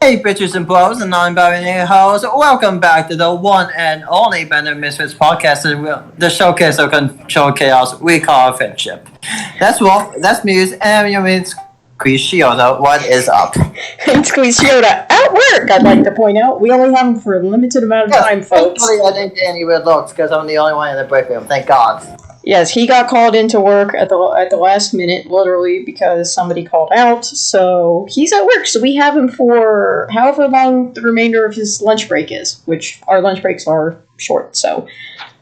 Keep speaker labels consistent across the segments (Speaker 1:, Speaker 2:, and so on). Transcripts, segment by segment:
Speaker 1: Hey, bitches and bros, and non-binary hoes. Welcome back to the one and only Band of Misfits podcast, the showcase of control chaos we call friendship. That's Wolf, that's Muse, and you mean Squeeze Shiota. What is up?
Speaker 2: It's Squeeze Shiota at work, I'd like to point out. We only have him for a limited amount of time, folks.
Speaker 1: I didn't get any weird looks because I'm the only one in the break room, thank God.
Speaker 2: Yes, he got called into work at the last minute, literally, because somebody called out. So he's at work. So we have him for however long the remainder of his lunch break is, which our lunch breaks are short. So,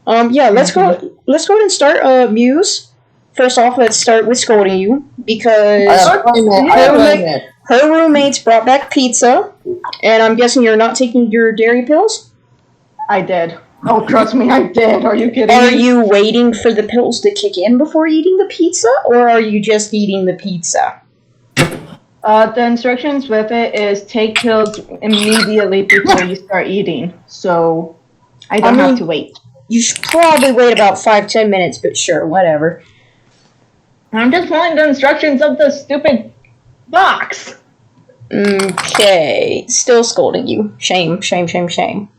Speaker 2: let's go. Let's go ahead and start. Muse. First off, let's start with scolding you because her roommates brought back pizza, and I'm guessing you're not taking your dairy pills.
Speaker 3: I did. Oh, trust me, I did. Are you kidding me?
Speaker 2: Are you waiting for the pills to kick in before eating the pizza, or are you just eating the pizza?
Speaker 3: The instructions with it is take pills immediately before you start eating, so I don't have to wait.
Speaker 2: You should probably wait about 5-10 minutes, but sure, whatever.
Speaker 3: I'm just following the instructions of the stupid box.
Speaker 2: Okay, still scolding you. Shame, shame, shame, shame.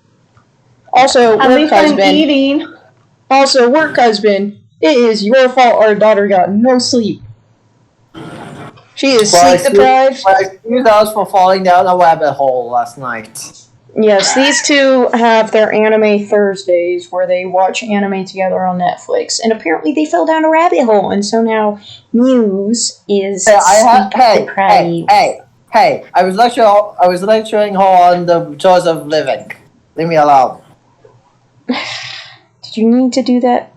Speaker 2: Also,
Speaker 3: At
Speaker 2: work
Speaker 3: least
Speaker 2: husband.
Speaker 3: I'm eating.
Speaker 2: Also, work husband. It is your fault our daughter got no sleep. She is sleep deprived.
Speaker 1: Excuse us for falling down a rabbit hole last night.
Speaker 2: Yes, these two have their anime Thursdays where they watch anime together on Netflix, and apparently they fell down a rabbit hole, and so now Muse is sleep deprived.
Speaker 1: Hey! I was lecturing her on the joys of living. Leave me alone.
Speaker 2: Did you need to do that?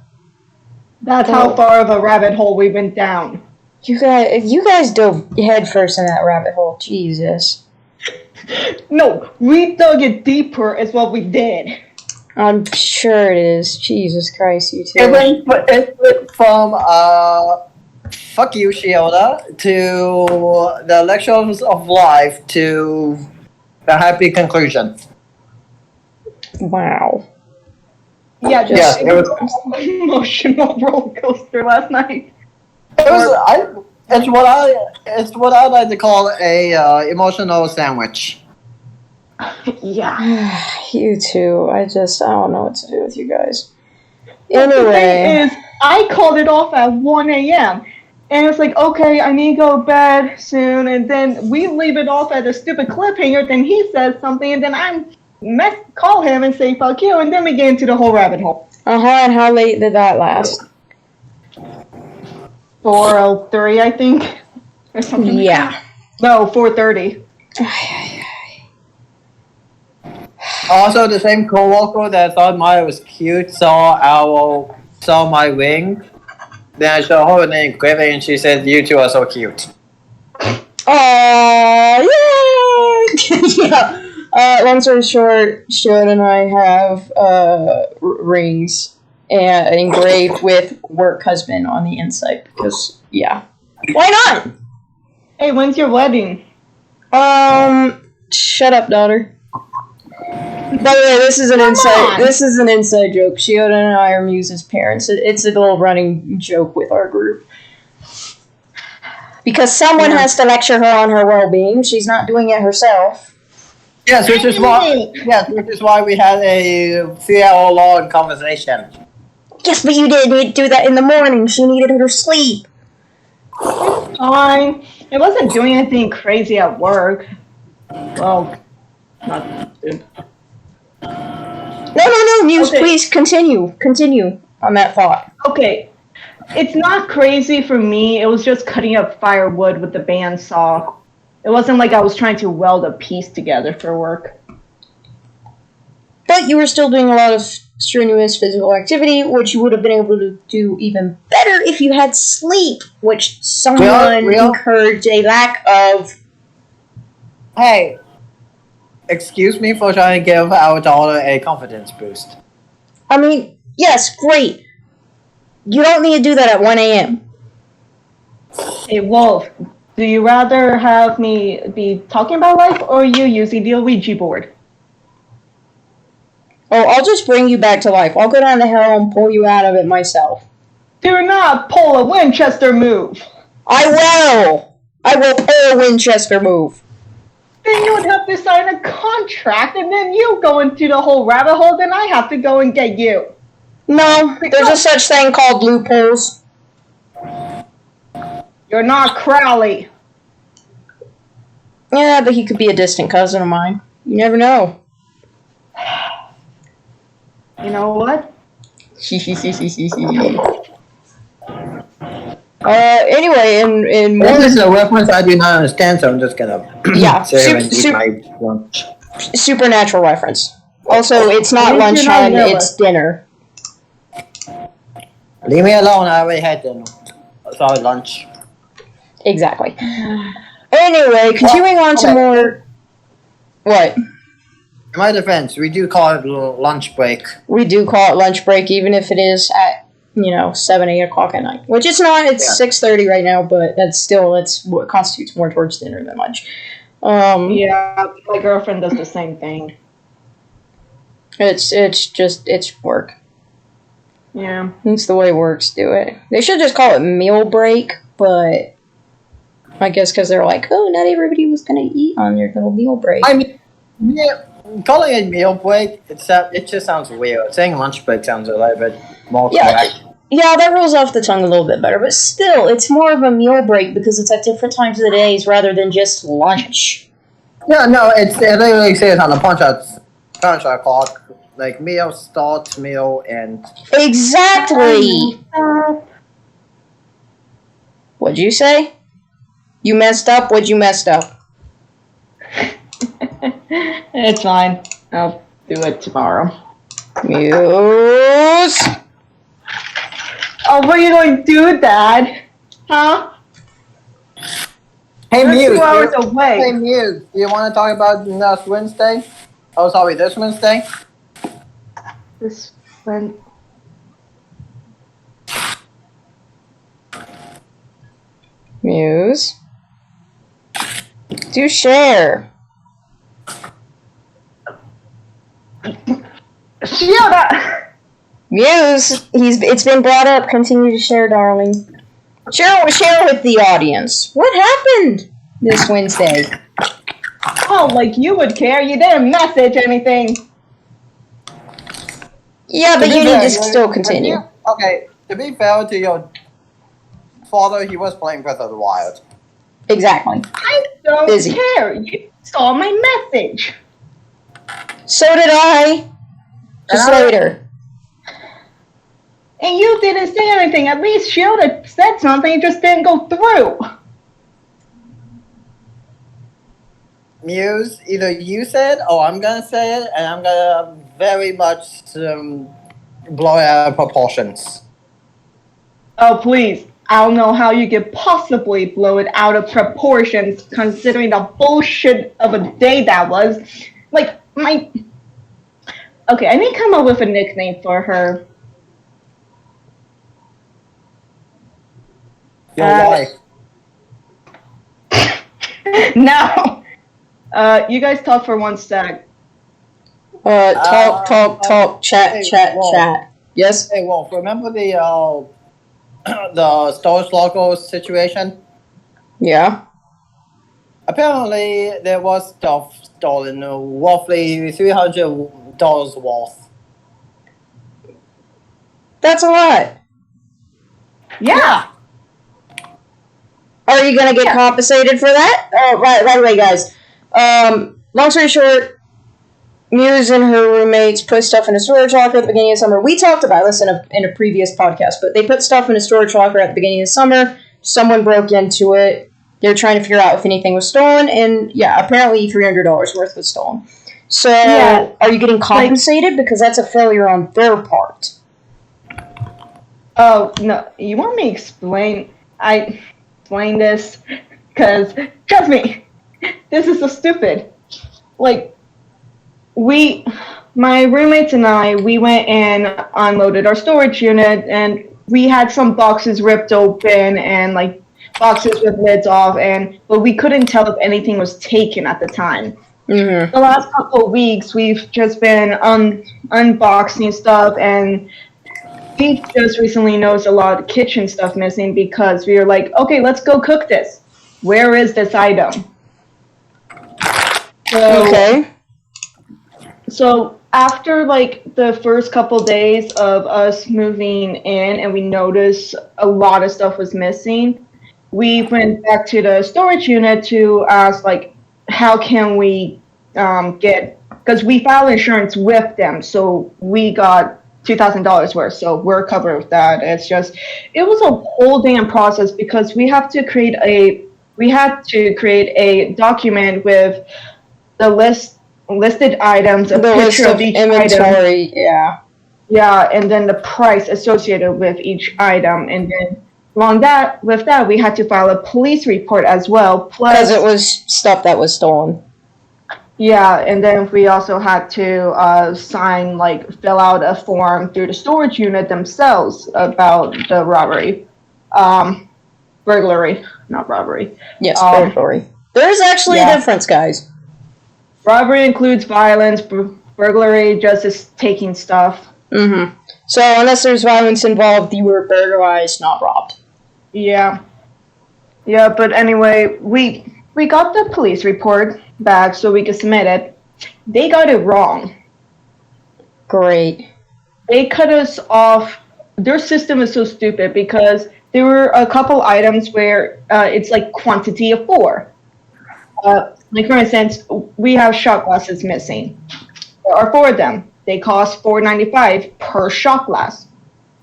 Speaker 3: That's how far of a rabbit hole we went down.
Speaker 2: You guys dove head first in that rabbit hole. Jesus.
Speaker 3: No, we dug it deeper is what we did.
Speaker 2: I'm sure it is. Jesus Christ, you two.
Speaker 1: It went from fuck you, Shiota, to the lectures of life to the happy conclusion.
Speaker 2: Wow.
Speaker 3: Yeah,
Speaker 1: it was
Speaker 3: an emotional roller coaster last night.
Speaker 1: It's what I like to call a emotional sandwich.
Speaker 3: Yeah.
Speaker 2: You two. I don't know what to do with you guys.
Speaker 3: The thing
Speaker 2: Anyway.
Speaker 3: is, I called it off at 1 a.m. And it's like, okay, I need to go to bed soon. And then we leave it off at a stupid cliffhanger. Then he says something. And then call him and say, fuck you. And then we get into the whole rabbit hole.
Speaker 2: And how late did that last?
Speaker 3: 4:03, I think. Or something.
Speaker 2: Yeah.
Speaker 3: No, 4:30.
Speaker 1: Also, the same coworker that thought Maya was cute saw my ring. Then I showed her an engraving, and she said, "You two are so cute."
Speaker 2: Aww, yay! Yeah. Long story short, Shion and I have rings and engraved with work husband on the inside because, yeah. Why not?
Speaker 3: Hey, when's your wedding?
Speaker 2: Shut up, daughter. By the way, this is an inside joke. Shiota and I are Muse's parents. It's a little running joke with our group. Because someone has to lecture her on her well-being. She's not doing it herself.
Speaker 1: Yes, which is why we had a 3-hour-long conversation.
Speaker 2: Yes, but you didn't do that in the morning. She needed her sleep.
Speaker 3: Fine. I wasn't doing anything crazy at work. Well, not good.
Speaker 2: No, Muse, okay. Please continue. Continue on that thought.
Speaker 3: Okay. It's not crazy for me. It was just cutting up firewood with the bandsaw. It wasn't like I was trying to weld a piece together for work.
Speaker 2: But you were still doing a lot of strenuous physical activity, which you would have been able to do even better if you had sleep, which someone encouraged a lack of.
Speaker 1: Hey, excuse me for trying to give our daughter a confidence boost.
Speaker 2: I mean, yes, great. You don't need to do that at 1 a.m.
Speaker 3: Hey, Wolf, do you rather have me be talking about life or you using the Ouija board?
Speaker 2: Oh, I'll just bring you back to life. I'll go down to hell and pull you out of it myself.
Speaker 3: Do not pull a Winchester move.
Speaker 2: I will pull a Winchester move.
Speaker 3: Do then you would have to sign a contract, and then you go into the whole rabbit hole, then I have to go and get you.
Speaker 2: No, there's a such thing called loopholes.
Speaker 3: You're not Crowley.
Speaker 2: Yeah, but he could be a distant cousin of mine. You never know.
Speaker 3: You know what?
Speaker 2: Anyway, in more...
Speaker 1: This is a reference I do not understand, so I'm just gonna
Speaker 2: Yeah,
Speaker 1: sit and eat my lunch.
Speaker 2: supernatural reference. Also, it's not
Speaker 3: At least you're not
Speaker 2: lunchtime,
Speaker 3: yellow.
Speaker 2: it's dinner.
Speaker 1: Leave me alone, I already had dinner. Sorry, lunch.
Speaker 2: Exactly. Anyway, continuing on to
Speaker 1: okay.
Speaker 2: more... What?
Speaker 1: In my defense, we do call it lunch break.
Speaker 2: We do call it lunch break, even if it is at, 7, 8 o'clock at night. Which it's not, it's 6:30 right now, but that's what constitutes more towards dinner than lunch.
Speaker 3: Yeah, my girlfriend does the same thing.
Speaker 2: It's work.
Speaker 3: Yeah.
Speaker 2: It's the way works do it. They should just call it meal break, but I guess because they're like, oh, not everybody was going to eat on their little meal break.
Speaker 1: I mean, yeah, calling it meal break, it just sounds weird. Saying lunch break sounds a little bit more correct.
Speaker 2: Yeah, that rolls off the tongue a little bit better, but still, it's more of a meal break because it's at different times of the days rather than just lunch.
Speaker 1: Yeah, no, it literally says on the punch out clock, like meal, start, meal, and...
Speaker 2: Exactly! What'd you say? You messed up? What'd you messed up?
Speaker 3: It's fine. I'll do it tomorrow.
Speaker 2: Muse!
Speaker 3: Oh, what are you going to do, Dad? Huh?
Speaker 1: Hey,
Speaker 3: We're
Speaker 1: Muse!
Speaker 3: 2 hours away.
Speaker 1: Hey, Muse, do you want to talk about next Wednesday? Oh, sorry, this Wednesday?
Speaker 3: This went.
Speaker 2: Muse? Do share.
Speaker 3: Shut up!
Speaker 2: Muse, it's been brought up. Continue to share, darling. Share with the audience. What happened this Wednesday?
Speaker 3: Oh, like you would care. You didn't message anything.
Speaker 2: Yeah, but you need to still continue.
Speaker 1: Okay, to be fair to your father, he was playing Breath of the Wild.
Speaker 2: Exactly.
Speaker 3: I don't
Speaker 2: Busy.
Speaker 3: care. You saw my message.
Speaker 2: So did I. Just later.
Speaker 3: And you didn't say anything. At least she would have said something. It just didn't go through.
Speaker 1: Muse, either you said or I'm gonna say it, and I'm gonna very much blow it out of proportions.
Speaker 3: Oh, please. I don't know how you could possibly blow it out of proportions considering the bullshit of a day that was. Like, Okay, I need to come up with a nickname for her.
Speaker 1: Your wife.
Speaker 3: No! You guys talk for 1 sec.
Speaker 2: Talk, chat. Yes?
Speaker 1: Hey, Wolf, remember the storage locker situation?
Speaker 2: Yeah.
Speaker 1: Apparently, there was stuff stolen, roughly $300 worth.
Speaker 2: That's a lot.
Speaker 3: Yeah!
Speaker 2: Are you gonna get compensated for that? Oh, right away, guys. Long story short, Muse and her roommates put stuff in a storage locker at the beginning of summer. We talked about this in a previous podcast, but they put stuff in a storage locker at the beginning of summer. Someone broke into it. They're trying to figure out if anything was stolen, and yeah, apparently $300 worth was stolen. So, Are you getting compensated? Because that's a failure on their part.
Speaker 3: Oh, no. You want me to explain this? Because, trust me, this is so stupid. Like, my roommates and I, we went and unloaded our storage unit, and we had some boxes ripped open and, boxes with lids off, but we couldn't tell if anything was taken at the time.
Speaker 2: Mm-hmm.
Speaker 3: The last couple of weeks, we've just been unboxing stuff, and we just recently noticed a lot of kitchen stuff missing because we were like, okay, let's go cook this. Where is this item? So,
Speaker 2: Okay.
Speaker 3: So after like the first couple days of us moving in and we noticed a lot of stuff was missing, we went back to the storage unit to ask like how can we get, because we filed insurance with them, so we got $2,000 worth, so we're covered with that. It's just it was a whole damn process because we had to create a document with the listed items, a
Speaker 2: The list
Speaker 3: picture
Speaker 2: of
Speaker 3: of each item.
Speaker 2: inventory, yeah.
Speaker 3: Yeah, and then the price associated with each item, and then with that, we had to file a police report as well. Plus,
Speaker 2: Because it was stuff that was stolen.
Speaker 3: yeah, and then we also had to fill out a form through the storage unit themselves about the burglary, not robbery.
Speaker 2: Yes, burglary. There is actually a difference, guys.
Speaker 3: Robbery includes violence. Burglary just is taking stuff.
Speaker 2: Mm-hmm. So unless there's violence involved, you were burglarized, not robbed.
Speaker 3: Yeah. Yeah, but anyway, we got the police report back so we could submit it. They got it wrong.
Speaker 2: Great.
Speaker 3: They cut us off. Their system is so stupid because there were a couple items where it's like quantity of 4. Like for instance, we have shot glasses missing. There are 4 of them. They cost $4.95 per shot glass.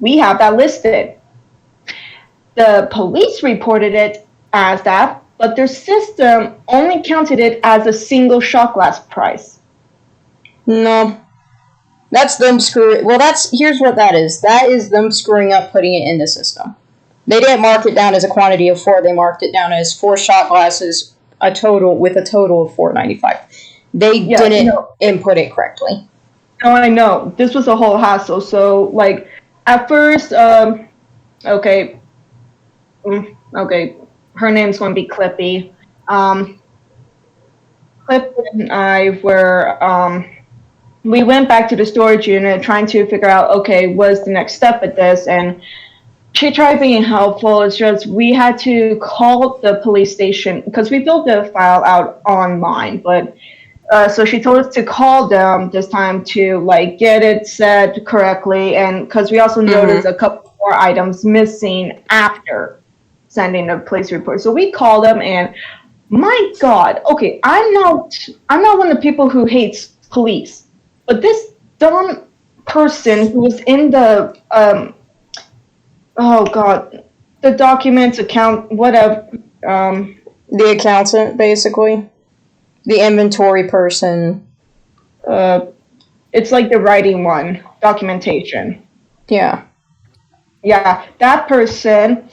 Speaker 3: We have that listed. The police reported it as that, but their system only counted it as a single shot glass price.
Speaker 2: No. That's them screwing. Well, here's what that is. That is them screwing up putting it in the system. They didn't mark it down as a quantity of 4. They marked it down as 4 shot glasses, a total of $4.95. They didn't input it correctly.
Speaker 3: No, I know. This was a whole hassle. So, like, at first, okay, her name's going to be Clippy. Clip and I were, we went back to the storage unit trying to figure out, okay, what's the next step with this? And she tried being helpful. It's just we had to call the police station because we filled the file out online, but so she told us to call them this time to like get it set correctly, and because we also noticed a couple more items missing after sending the police report. So we called them, and my God, okay, I'm not one of the people who hates police, but this dumb person who was in the oh God, the documents account whatever
Speaker 2: the accountant basically. The inventory person.
Speaker 3: It's like the writing one, documentation.
Speaker 2: Yeah.
Speaker 3: Yeah, that person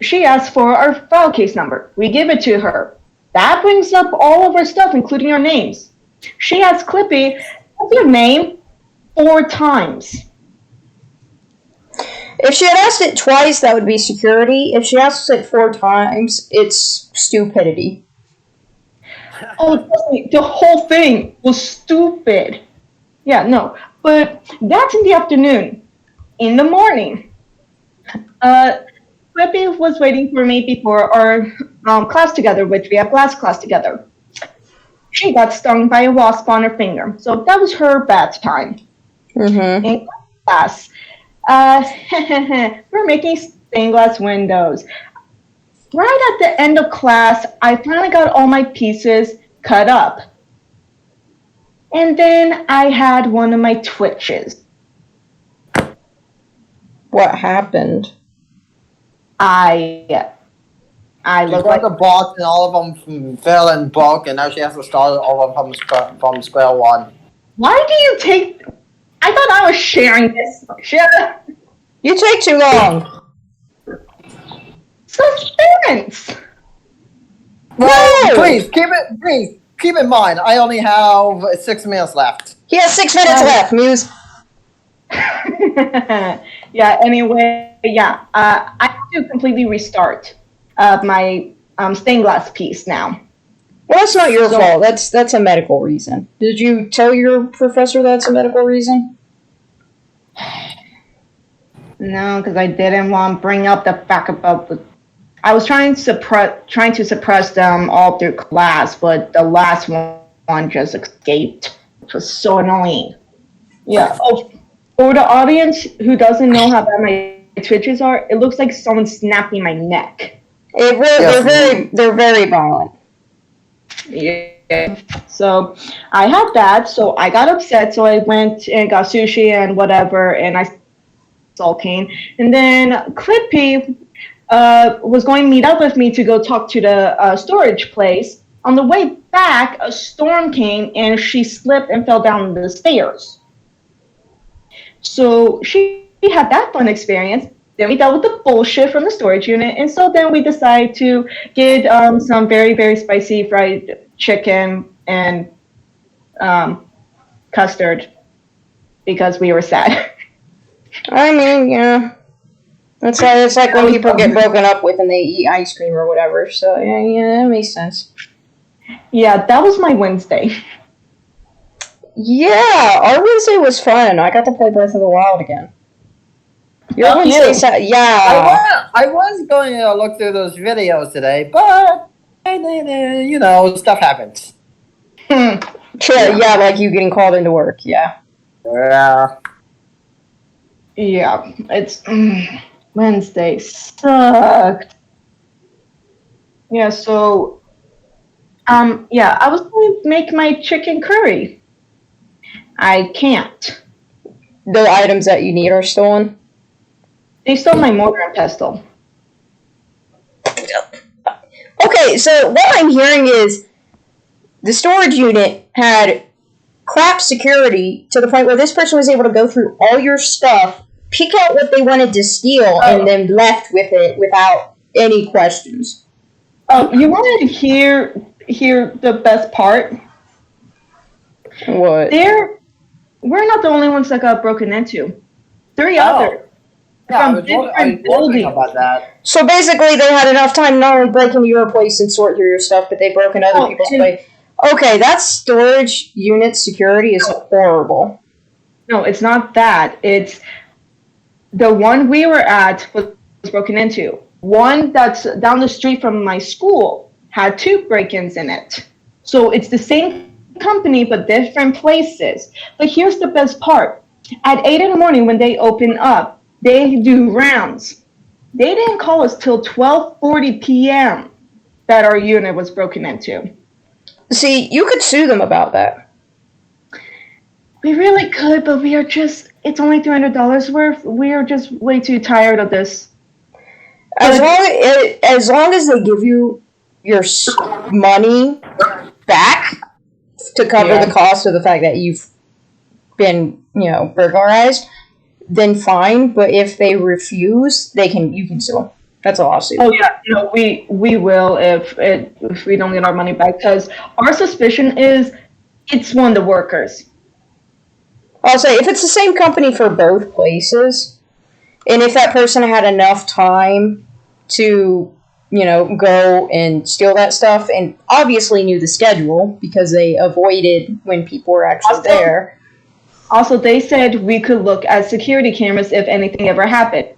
Speaker 3: she asked for our file case number. We give it to her. That brings up all of our stuff, including our names. She asked Clippy, what's your name? 4 times.
Speaker 2: If she had asked it twice, that would be security. If she asked it 4 times, it's stupidity.
Speaker 3: Oh, the whole thing was stupid. Yeah, no. But that's in the afternoon. In the morning, Clippy was waiting for me before our class together, which we have last class together. She got stung by a wasp on her finger, so that was her bad time. In class, we're making stained glass windows. Right at the end of class, I finally got all my pieces cut up. And then I had one of my twitches.
Speaker 2: What happened?
Speaker 3: I looked like
Speaker 1: a box and all of them fell and broke, and now she has to start over from square one.
Speaker 3: Why do you take... I thought I was sharing this.
Speaker 2: You take too long.
Speaker 3: Suspense!
Speaker 1: Well, please keep in mind, I only have 6 minutes left.
Speaker 2: He has 6 minutes left, Muse.
Speaker 3: Yeah, anyway, yeah. I have to completely restart my stained glass piece now.
Speaker 2: Well, that's not your fault. That's a medical reason. Did you tell your professor that's a medical reason?
Speaker 3: No, because I didn't want to bring up the fact about the I was trying to suppress them all through class, but the last one just escaped, which was so annoying. Yeah. Oh, for the audience who doesn't know how bad my twitches are, it looks like someone's snapping my neck.
Speaker 2: They're very violent.
Speaker 3: Yeah. So I had that, so I got upset, so I went and got sushi and whatever, and I sulking. And then Clippy was going to meet up with me to go talk to the storage place. On the way back, a storm came, and she slipped and fell down the stairs. So she had that fun experience. Then we dealt with the bullshit from the storage unit, and so then we decided to get some very, very spicy fried chicken and custard because we were sad.
Speaker 2: I mean, yeah. It's like when people get broken up with and they eat ice cream or whatever. So yeah, that makes sense.
Speaker 3: Yeah, that was my Wednesday.
Speaker 2: Yeah, our Wednesday was fun. I got to play Breath of the Wild again. Your Wednesday, yeah.
Speaker 1: I was going to look through those videos today, but you know, stuff happens.
Speaker 2: Sure, yeah, like you getting called into work, yeah.
Speaker 1: Yeah.
Speaker 3: Yeah, it's Wednesday sucked. Yeah, so yeah, I was going to make my chicken curry. I can't.
Speaker 2: The items that you need are stolen?
Speaker 3: They stole my mortar and pestle.
Speaker 2: Okay, so what I'm hearing is the storage unit had crap security to the point where this person was able to go through all your stuff, pick out what they wanted to steal, and then left with it without any questions.
Speaker 3: Oh, you wanted to hear the best part?
Speaker 2: What?
Speaker 3: We're not the only ones that got broken into. 3 others.
Speaker 1: Yeah,
Speaker 3: From
Speaker 1: I was
Speaker 3: different
Speaker 1: wondering
Speaker 3: buildings.
Speaker 1: about that.
Speaker 2: So basically, they had enough time not only break into your place and sort through your stuff, but they broke into other people's place. Okay, that storage unit security is horrible.
Speaker 3: No, it's not that. It's the one we were at was broken into. One that's down the street from my school had 2 break-ins in it. So it's the same company but different places. But here's the best part. At 8 in the morning when they open up, they do rounds. They didn't call us till 12:40 p.m. that our unit was broken into.
Speaker 2: See, you could sue them about that.
Speaker 3: We really could, but we are just, it's only $300 worth. We are just way too tired of this.
Speaker 2: As long as they give you your money back to cover the cost of the fact that you've been, burglarized, then fine. But if they refuse, you can sue them. That's a lawsuit.
Speaker 3: Oh yeah, no, we will if we don't get our money back, because our suspicion is it's one of the workers.
Speaker 2: I'll say if it's the same company for both places, and if that person had enough time to, go and steal that stuff, and obviously knew the schedule because they avoided when people were actually there.
Speaker 3: Also, they said we could look at security cameras if anything ever happened.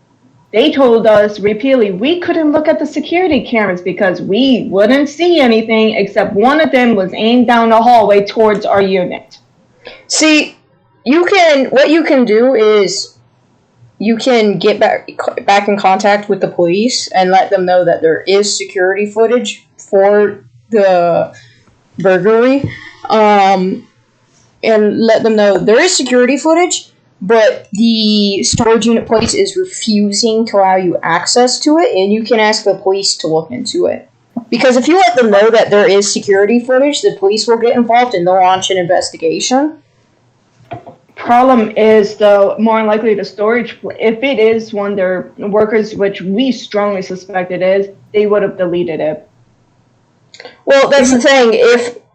Speaker 3: They told us repeatedly we couldn't look at the security cameras because we wouldn't see anything except one of them was aimed down the hallway towards our unit.
Speaker 2: See, what you can do is you can get back in contact with the police and let them know that there is security footage for the burglary, and let them know there is security footage, but the storage unit place is refusing to allow you access to it, and you can ask the police to look into it. Because if you let them know that there is security footage, the police will get involved and they'll launch an investigation.
Speaker 3: Problem is, though, more than likely the storage, if it is one of their workers, which we strongly suspect it is, they would have deleted it.
Speaker 2: Well, that's the thing.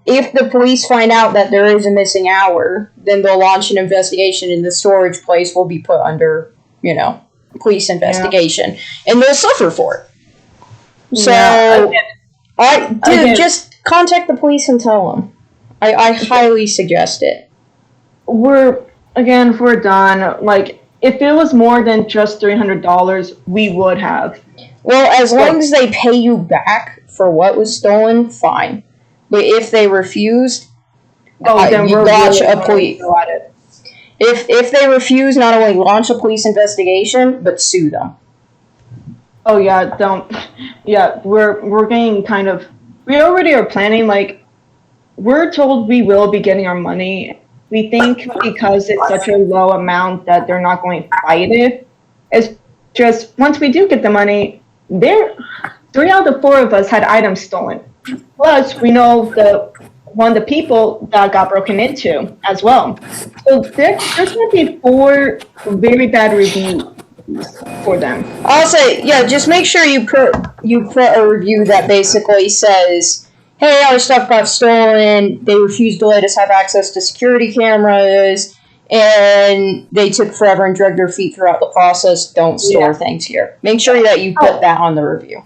Speaker 2: If the police find out that there is a missing hour, then they'll launch an investigation and the storage place will be put under, police investigation. And they'll suffer for it. So, just contact the police and tell them. I highly suggest it. If we're done, if it was more than just $300, we would have. Well, as long as they pay you back for what was stolen, fine. But if they refuse,
Speaker 3: then
Speaker 2: you
Speaker 3: we're
Speaker 2: launch
Speaker 3: really
Speaker 2: a police.
Speaker 3: go at it.
Speaker 2: If they refuse, not only launch a police investigation, but sue them.
Speaker 3: Oh yeah, don't. Yeah, we're getting kind of. We already are planning. Like, we're told we will be getting our money. We think because it's such a low amount that they're not going to fight it. It's just once we do get the money, 3 out of the 4 of us had items stolen. Plus, we know one of the people that got broken into as well. So there's going to be 4 very bad reviews for them.
Speaker 2: I'll say, yeah, just make sure you put a review that basically says, hey, our stuff got stolen, they refused to let us have access to security cameras, and they took forever and dragged their feet throughout the process. Don't store things here. Make sure that you put that on the review.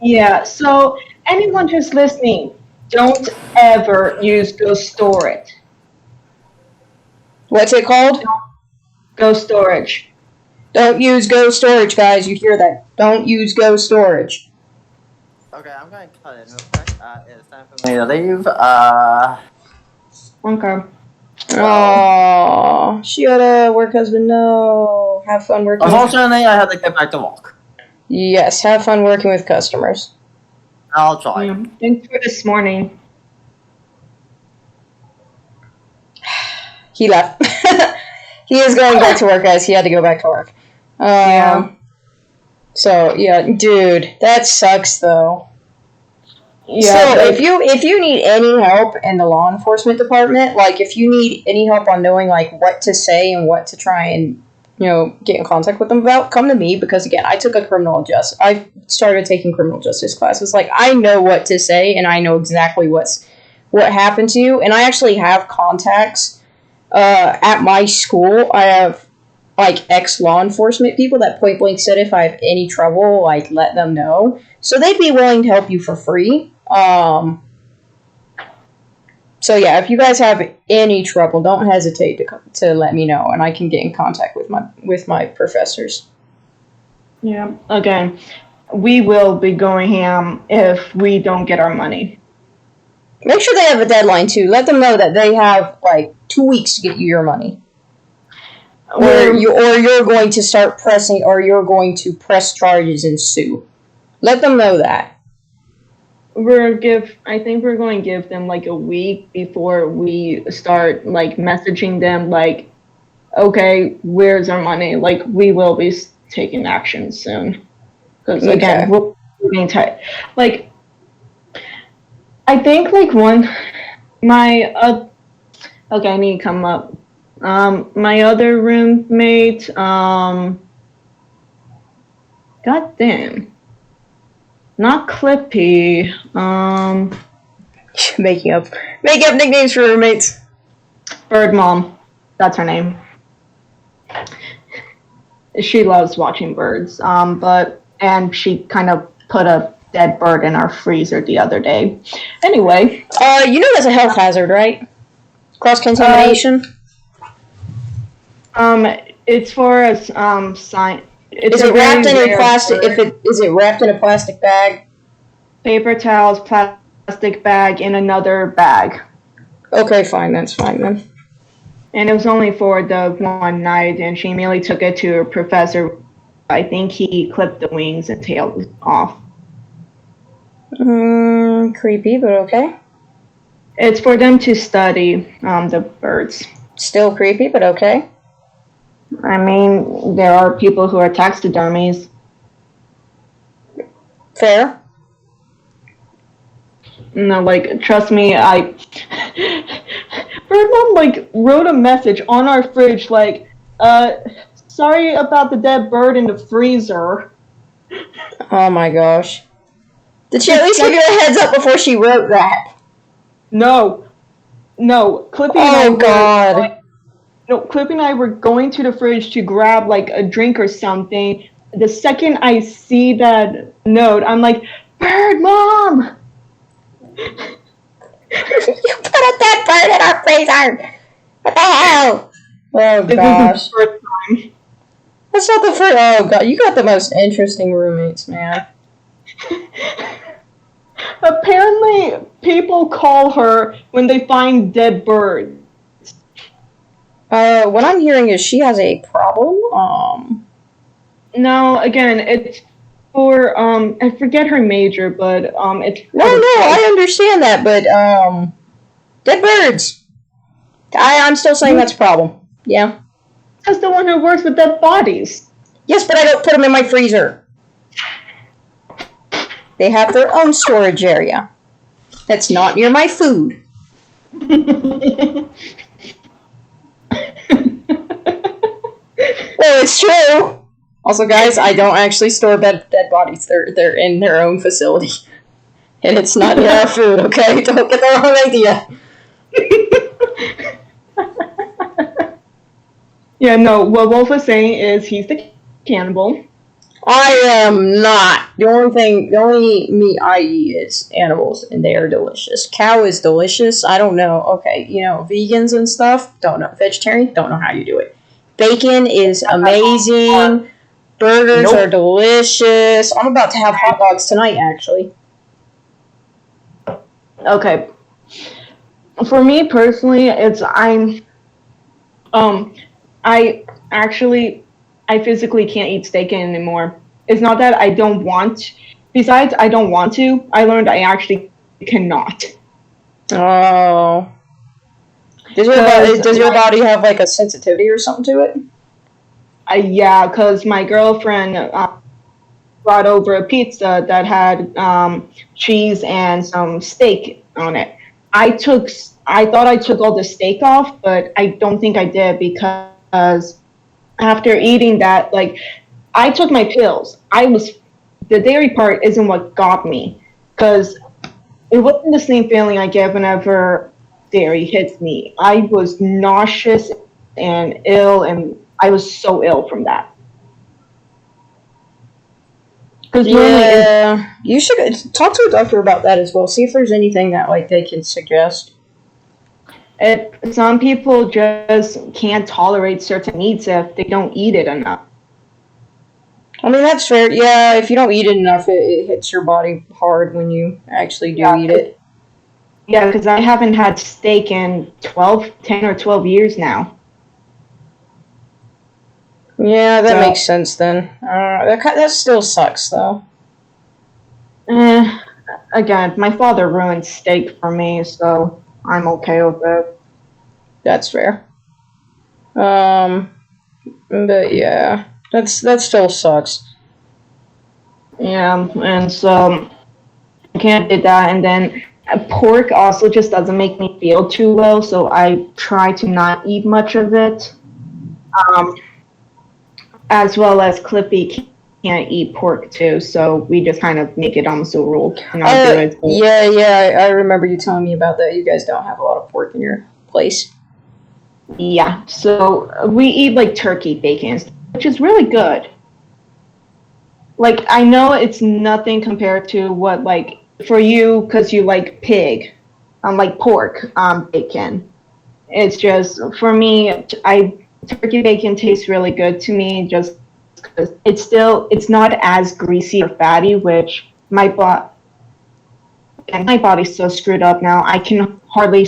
Speaker 3: Yeah, so anyone who's listening, don't ever use Ghost Storage.
Speaker 2: What's it called?
Speaker 3: Ghost Storage.
Speaker 2: Don't use Go Storage, guys. You hear that? Don't use Go Storage.
Speaker 1: Okay, I'm going to cut it real quick. It's time for me to leave.
Speaker 3: Okay.
Speaker 2: Aww. Shiota, work husband, no. Have fun working
Speaker 1: Unfortunately, I have to get back to work.
Speaker 2: Yes, have fun working with customers.
Speaker 1: I'll try.
Speaker 3: Yeah. Thanks for this morning.
Speaker 2: He left. He is going back to work, guys. He had to go back to work. So, yeah, dude, that sucks, though.
Speaker 3: Yeah.
Speaker 2: So, if you need any help in the law enforcement department, like, if you need any help on knowing, like, what to say and what to try and, get in contact with them about, come to me, because, again, I started taking criminal justice classes. Like, I know what to say, and I know exactly what happened to you, and I actually have contacts. At my school, I have, like, ex-law enforcement people that point blank said if I have any trouble, like, let them know. So they'd be willing to help you for free. So yeah, if you guys have any trouble, don't hesitate to let me know, and I can get in contact with my professors.
Speaker 3: Yeah. Again, we will be going ham if we don't get our money.
Speaker 2: Make sure they have a deadline, too. Let them know that they have, like, 2 weeks to get you your money. Or you're going to start pressing, or you're going to press charges and sue. Let them know that.
Speaker 3: I think we're going to give them, like, a week before we start, like, messaging them, like, okay, where's our money? Like, we will be taking action soon. Because, again, we're being tight. Like, I think, like, okay, I need to come up. My other roommate, god damn. Not Clippy,
Speaker 2: Make up nicknames for roommates.
Speaker 3: Bird Mom, that's her name. She loves watching birds, and she kind of put a dead bird in our freezer the other day. Anyway.
Speaker 2: You know that's a health hazard, right? Cross-contamination?
Speaker 3: It's for a, science.
Speaker 2: Is it wrapped in a plastic, is it wrapped in a plastic bag?
Speaker 3: Paper towels, plastic bag, in another bag.
Speaker 2: Okay, fine, that's fine then.
Speaker 3: And it was only for the one night, and she immediately took it to her professor. I think he clipped the wings and tails off.
Speaker 2: Creepy, but okay.
Speaker 3: It's for them to study the birds.
Speaker 2: Still creepy, but okay.
Speaker 3: I mean, there are people who are taxidermies.
Speaker 2: Fair.
Speaker 3: No, like, trust me, Bird Mom, like, wrote a message on our fridge, like, sorry about the dead bird in the freezer.
Speaker 2: Oh my gosh. Did she at least give you a heads up before she wrote that?
Speaker 3: No, Clippy and I were going to the fridge to grab, like, a drink or something. The second I see that note, I'm like, Bird Mom!
Speaker 2: You put a dead bird in our freezer! What the hell? Oh gosh.
Speaker 3: This is the first time.
Speaker 2: That's not the first. Oh god, you got the most interesting roommates, man.
Speaker 3: Apparently, people call her when they find dead birds.
Speaker 2: What I'm hearing is she has a problem.
Speaker 3: No, again, it's for I forget her major, but it's
Speaker 2: No, I understand that, but dead birds. I'm still saying that's a problem. Yeah.
Speaker 3: That's the one who works with dead bodies.
Speaker 2: Yes, but I don't put them in my freezer. They have their own storage area. That's not near my food. Well, it's true. Also, guys, I don't actually store dead bodies. They're in their own facility. And it's not near our food, okay? Don't get the wrong idea.
Speaker 3: Yeah, no, what Wolf was saying is he's the cannibal.
Speaker 2: I am not. The only meat I eat is animals, and they are delicious. Cow is delicious. I don't know. Okay, vegans and stuff, don't know. Vegetarian, don't know how you do it. Bacon is amazing. Burgers are delicious. I'm about to have hot dogs tonight, actually.
Speaker 3: Okay. For me personally, I physically can't eat steak anymore. It's not that I don't want. Besides, I don't want to. I learned I actually cannot.
Speaker 2: Oh. Does your body have like a sensitivity or something to it?
Speaker 3: Yeah, because my girlfriend brought over a pizza that had cheese and some steak on it. I thought I took all the steak off, but I don't think I did because after eating that, I took my pills. The dairy part isn't what got me, because it wasn't the same feeling I get whenever dairy hits me. I was nauseous and ill, and I was so ill from that.
Speaker 2: Yeah, you should talk to a doctor about that as well. See if there's anything that they can suggest.
Speaker 3: Some people just can't tolerate certain meats if they don't eat it enough.
Speaker 2: I mean, that's fair. Yeah, if you don't eat it enough, it hits your body hard when you actually do eat it.
Speaker 3: Yeah, because I haven't had steak in 10 or 12 years now.
Speaker 2: Yeah, that makes sense then. That still sucks, though.
Speaker 3: Again, my father ruined steak for me, so I'm okay with it.
Speaker 2: That's fair. But yeah, that still sucks.
Speaker 3: Yeah, and so I can't do that. And then pork also just doesn't make me feel too well, so I try to not eat much of it. As well as Clippy can't eat pork too, so we just kind of make it almost a rule to not do it.
Speaker 2: Yeah, I remember you telling me about that. You guys don't have a lot of pork in your place.
Speaker 3: Yeah, so we eat turkey bacon, which is really good. I know it's nothing compared to what for you, because you like pig, pork bacon. It's just for me, turkey bacon tastes really good to me, just because it's not as greasy or fatty, which my body's so screwed up now. I can hardly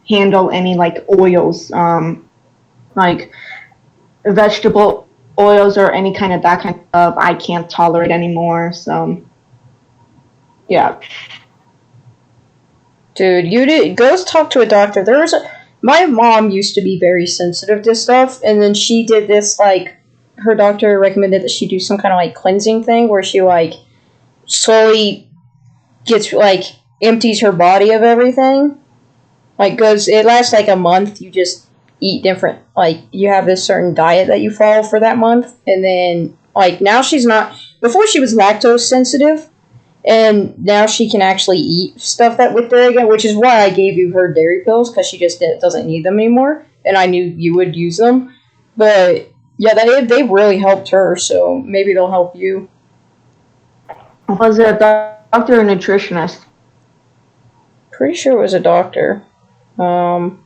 Speaker 3: handle any oils, vegetable oils or any kind of that kind of stuff. I can't tolerate anymore. So yeah.
Speaker 2: Dude, go talk to a doctor. My mom used to be very sensitive to stuff, and then she did this, her doctor recommended that she do some kind of, cleansing thing where she, slowly gets, empties her body of everything. It lasts, a month. You just eat different, you have this certain diet that you follow for that month, and then, now she's not, before she was lactose sensitive, and now she can actually eat stuff that with dairy again, which is why I gave you her dairy pills, because she just doesn't need them anymore, and I knew you would use them. But yeah, they really helped her, so maybe they'll help you.
Speaker 3: Was it a doctor or nutritionist?
Speaker 2: Pretty sure it was a doctor.
Speaker 3: I'll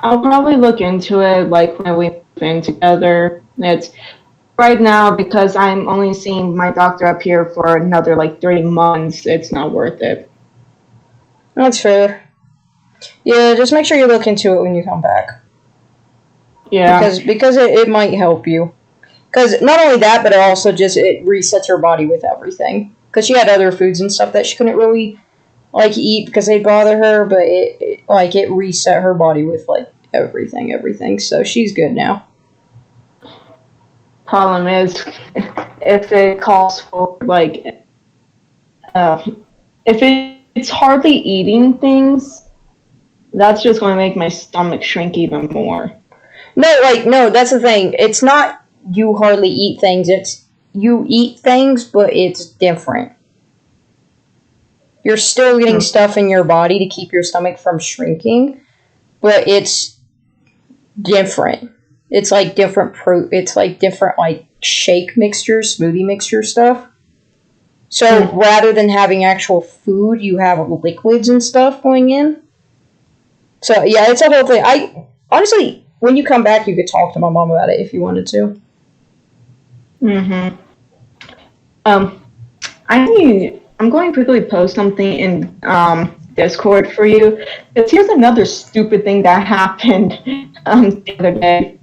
Speaker 3: probably look into it when we move in together. right now, because I'm only seeing my doctor up here for another like 3 months, it's not worth it.
Speaker 2: That's fair. Yeah, just make sure you look into it when you come back.
Speaker 3: Yeah.
Speaker 2: Because it might help you. Because not only that, but it also just it resets her body with everything. Because she had other foods and stuff that she couldn't really like eat because they bother her, but it reset her body with like everything. So she's good now.
Speaker 3: Problem is, if it calls for like, if it's hardly eating things, that's just going to make my stomach shrink even more.
Speaker 2: No, that's the thing. It's not you hardly eat things. It's you eat things, but it's different. You're still getting stuff in your body to keep your stomach from shrinking, but it's different. It's like different like shake mixtures, smoothie mixture stuff. So rather than having actual food, you have liquids and stuff going in. So yeah, it's a whole thing. I honestly, when you come back, you could talk to my mom about it if you wanted to.
Speaker 3: I'm going to quickly post something in Discord for you. Because here's another stupid thing that happened the other day.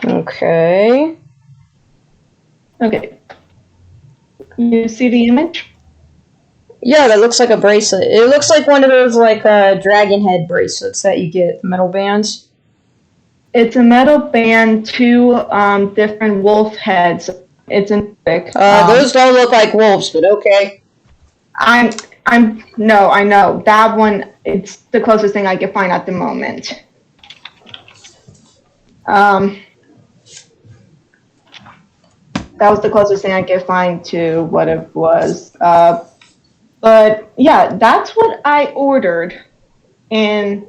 Speaker 2: Okay.
Speaker 3: You see the image?
Speaker 2: Yeah, that looks like a bracelet. It looks like one of those like dragon head bracelets that you get, metal bands.
Speaker 3: It's a metal band, 2 different wolf heads. It's in thick.
Speaker 2: Those don't look like wolves, but okay.
Speaker 3: I know. That one, it's the closest thing I can find at the moment. That was the closest thing I could find to what it was. But yeah, that's what I ordered. And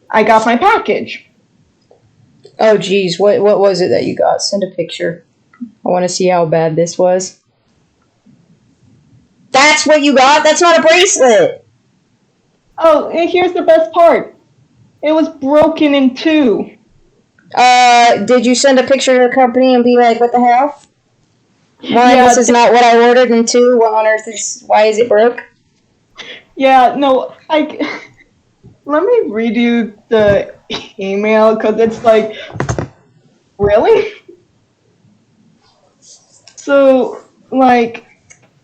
Speaker 3: I got my package.
Speaker 2: Oh, geez. What was it that you got? Send a picture. I want to see how bad this was. That's what you got? That's not a bracelet!
Speaker 3: Oh, and here's the best part. It was broken in 2.
Speaker 2: Did you send a picture to the company and be like, what the hell? One, this is not what I ordered, and 2, what on earth why is it broke?
Speaker 3: Yeah, no, let me read you the email, because it's like, really? So, like,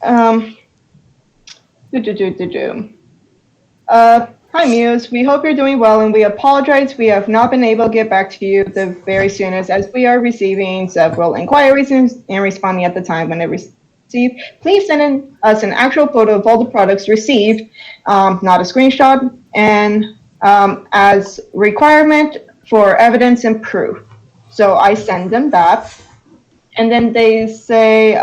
Speaker 3: hi Muse, we hope you're doing well, and we apologize we have not been able to get back to you the very soonest, as we are receiving several inquiries and responding at the time when it received. Please send in us an actual photo of all the products received, not a screenshot, and as requirement for evidence and proof. So I send them that, and then they say,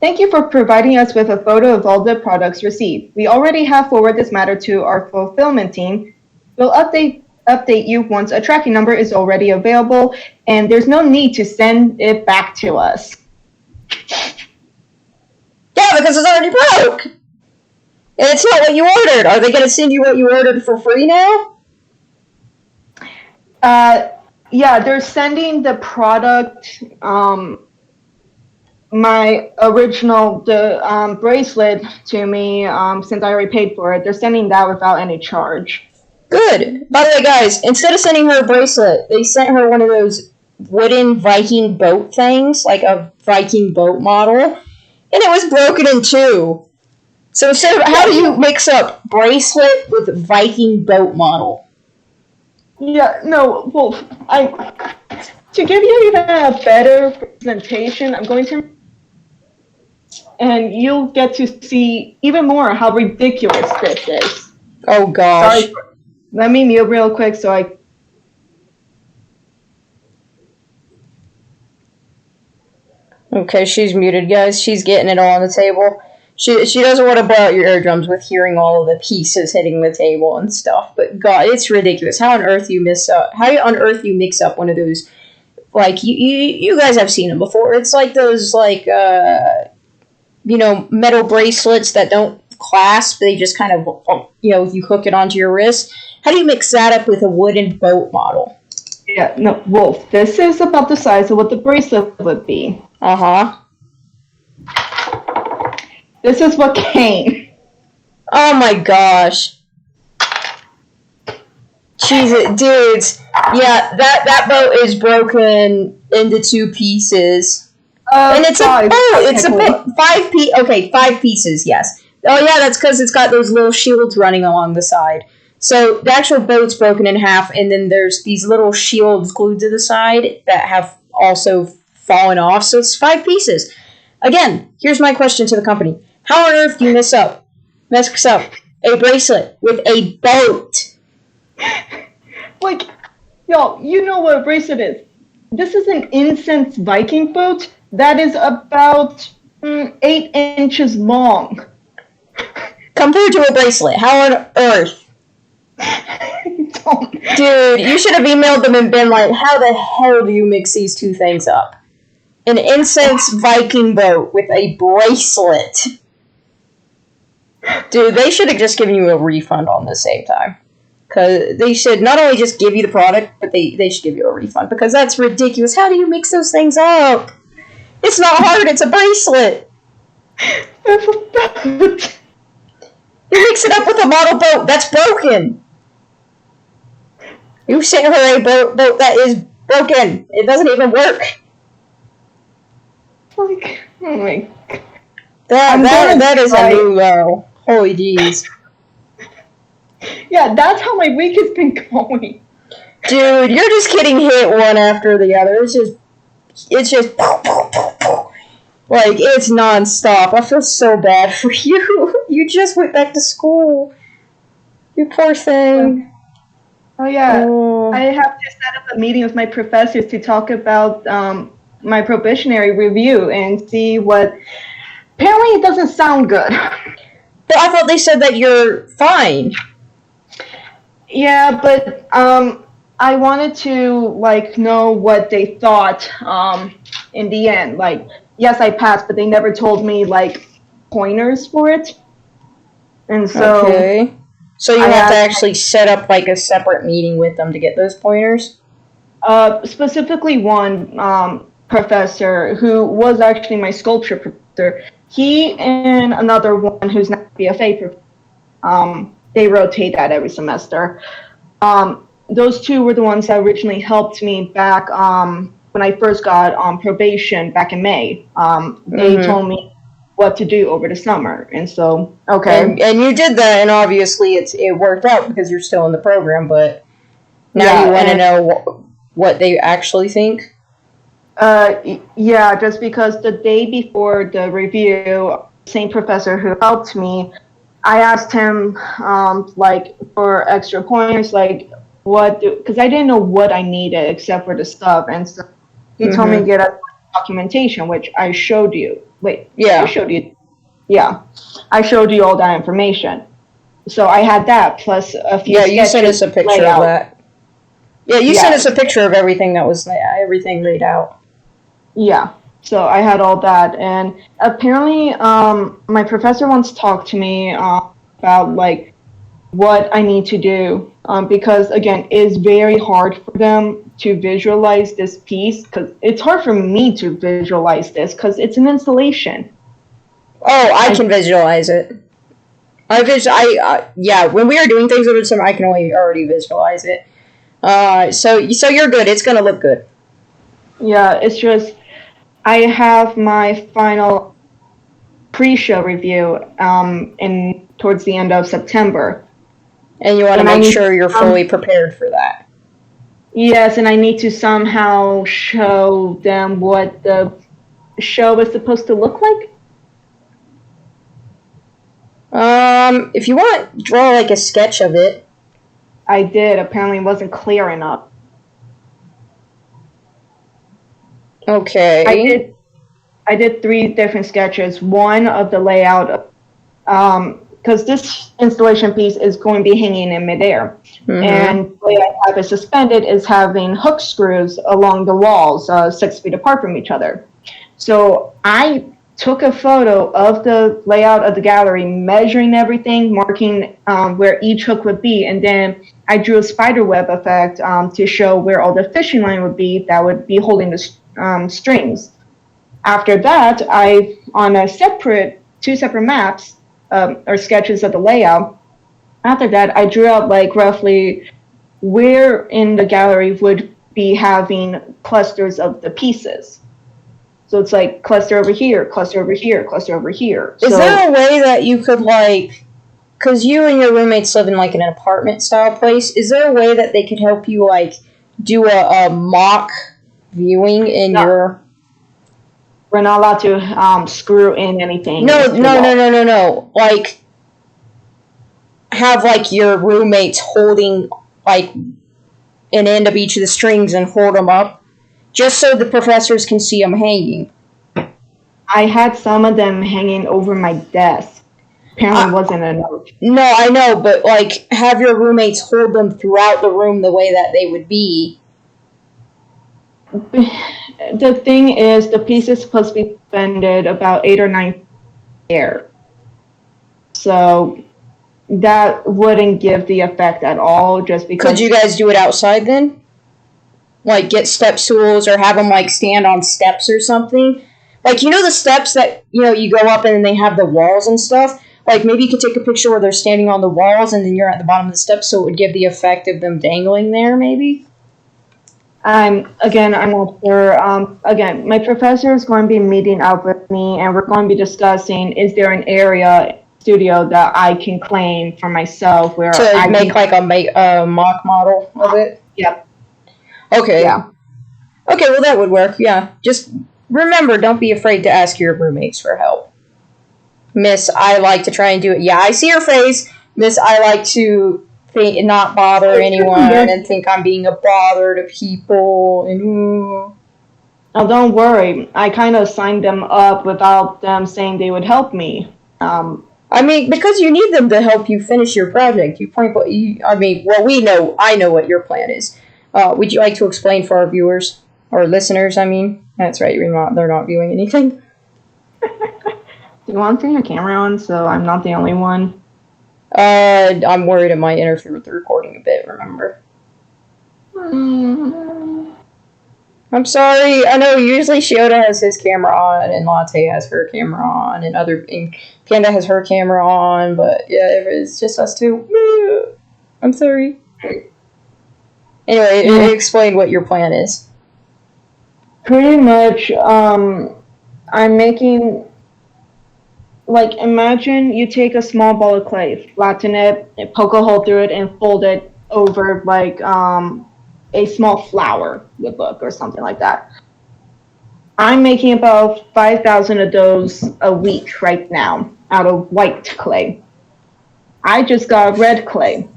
Speaker 3: thank you for providing us with a photo of all the products received. We already have forwarded this matter to our fulfillment team. We'll update you once a tracking number is already available, and there's no need to send it back to us.
Speaker 2: Yeah, because it's already broke! And it's not what you ordered. Are they going to send you what you ordered for free now?
Speaker 3: Yeah, they're sending the product, my original bracelet to me, since I already paid for it. They're sending that without any charge.
Speaker 2: Good. By the way, guys, instead of sending her a bracelet, they sent her one of those wooden Viking boat things, like a Viking boat model, and it was broken in 2. So instead of, how do you mix up bracelet with Viking boat model?
Speaker 3: Yeah, no, well, to give you even a better presentation, I'm going to, and you'll get to see even more how ridiculous this is.
Speaker 2: Oh gosh.
Speaker 3: Sorry, let me mute real quick so I.
Speaker 2: Okay, she's muted, guys. She's getting it all on the table. She doesn't want to blow out your eardrums with hearing all of the pieces hitting the table and stuff. But God, it's ridiculous. How on earth you mix up one of those? Like you guys have seen them before. It's like those like metal bracelets that don't clasp. They just kind of you hook it onto your wrist. How do you mix that up with a wooden boat model?
Speaker 3: Yeah, no, Wolf. This is about the size of what the bracelet would be.
Speaker 2: Uh-huh.
Speaker 3: This is what came.
Speaker 2: Oh my gosh. Jesus, dudes. Yeah, that boat is broken into 2 pieces. And it's
Speaker 3: five,
Speaker 2: a boat. It's a bit, 5 pieces, yes. Oh yeah, that's because it's got those little shields running along the side. So the actual boat's broken in half, and then there's these little shields glued to the side that have also fallen off. So it's 5 pieces. Again, here's my question to the company: how on earth do you mess up a bracelet with a boat?
Speaker 3: Like, y'all, you know what a bracelet is. This is an incense Viking boat that is about 8 inches long.
Speaker 2: Compared to a bracelet, how on earth? Dude, you should have emailed them and been like, how the hell do you mix these 2 things up? An incense Viking boat with a bracelet. Dude, they should have just given you a refund on the same time. Because they should not only just give you the product, but they should give you a refund. Because that's ridiculous. How do you mix those things up? It's not hard, it's a bracelet. You mix it up with a model boat that's broken. You sent her a boat that is broken. It doesn't even work.
Speaker 3: Like, oh my god.
Speaker 2: That is a new low. Holy jeez.
Speaker 3: Yeah, that's how my week has been going.
Speaker 2: Dude, you're just getting hit one after the other. It's just like, it's nonstop. I feel so bad for you. You just went back to school. You poor thing.
Speaker 3: Oh yeah, I have to set up a meeting with my professors to talk about my probationary review and see what. Apparently, it doesn't sound good.
Speaker 2: But I thought they said that you're fine.
Speaker 3: Yeah, but I wanted to know what they thought in the end. Like, yes, I passed, but they never told me pointers for it. And so
Speaker 2: okay. So you have to actually set up a separate meeting with them to get those pointers?
Speaker 3: Specifically one professor who was actually my sculpture professor. He and another one who's not BFA professor. They rotate that every semester. Those 2 were the ones that originally helped me back when I first got on probation back in May. They told me what to do over the summer, and so okay.
Speaker 2: And you did that, and obviously it worked out because you're still in the program. But now you want to know what they actually think.
Speaker 3: Yeah, just because the day before the review, same professor who helped me, I asked him for extra pointers, because I didn't know what I needed except for the stuff, and so he told me to get a documentation, which I showed you. Wait, yeah, I showed you. Yeah, I showed you all that information. So I had that plus a few. Yeah,
Speaker 2: you sent us a picture of that. Yeah, you sent us a picture of everything that was everything laid out.
Speaker 3: Yeah, so I had all that, and apparently, my professor wants to talk to me about what I need to do, because again, it's very hard for them to visualize this piece, because it's hard for me to visualize this because it's an installation.
Speaker 2: Oh, I can visualize it. Yeah, when we are doing things over the summer, I can already visualize it. So you're good. It's gonna look good.
Speaker 3: Yeah, it's just I have my final pre-show review towards the end of September.
Speaker 2: And you want to make sure you're fully prepared for that.
Speaker 3: Yes, and I need to somehow show them what the show is supposed to look like.
Speaker 2: If you want, draw a sketch of it.
Speaker 3: I did. Apparently, it wasn't clear enough.
Speaker 2: Okay.
Speaker 3: I did 3 different sketches. One of the layout, because this installation piece is going to be hanging in midair, and the way I have it suspended is having hook screws along the walls, 6 feet apart from each other. So I took a photo of the layout of the gallery, measuring everything, marking where each hook would be, and then I drew a spider web effect to show where all the fishing line would be that would be holding the strings. After that, on two separate maps or sketches of the layout. After that, I drew out like roughly where in the gallery would be having clusters of the pieces. So it's like cluster over here, cluster over here, cluster over here.
Speaker 2: Is there a way that you could like, because you and your roommates live in like an apartment style place, is there a way that they could help you like do a mock viewing in your...
Speaker 3: We're not allowed to screw in anything.
Speaker 2: No. Like, have like your roommates holding like an end of each of the strings and hold them up, just so the professors can see them hanging.
Speaker 3: I had some of them hanging over my desk. Apparently wasn't enough.
Speaker 2: No, I know, but like have your roommates hold them throughout the room the way that they would be.
Speaker 3: The thing is, the piece is supposed to be suspended about 8 or 9 air. So that wouldn't give the effect at all, just because...
Speaker 2: Could you guys do it outside then? Like get step stools or have them like stand on steps or something? Like, you know the steps that, you know, you go up and then they have the walls and stuff? Like maybe you could take a picture where they're standing on the walls and then you're at the bottom of the steps, so it would give the effect of them dangling there maybe?
Speaker 3: I'm not sure. Again, my professor is going to be meeting up with me, and we're going to be discussing, is there an area studio that I can claim for myself where
Speaker 2: I make like a mock model of it?
Speaker 3: Yep.
Speaker 2: Okay. Yeah. Okay, well that would work, yeah. Just remember, don't be afraid to ask your roommates for help. Miss, I like to try and do it. Yeah, I see your face. Miss, I like to not bother anyone and think I'm being a bother to people. And
Speaker 3: Oh, don't worry. I kind of signed them up without them saying they would help me.
Speaker 2: I mean, because you need them to help you finish your project. I know what your plan is. Would you like to explain for our viewers or listeners? I mean, that's right. They're not viewing anything.
Speaker 3: Do you want to turn your camera on so I'm not the only one?
Speaker 2: I'm worried it might interfere with the recording a bit, remember? I'm sorry. I know usually Shioda has his camera on, and Latte has her camera on, and Panda has her camera on, but yeah, if it's just us two, I'm sorry. Anyway, explain what your plan is.
Speaker 3: Pretty much, I'm making... Like, imagine you take a small ball of clay, flatten it, poke a hole through it, and fold it over, like, a small flower would look, or something like that. I'm making about 5,000 of those a week right now, out of white clay. I just got red clay.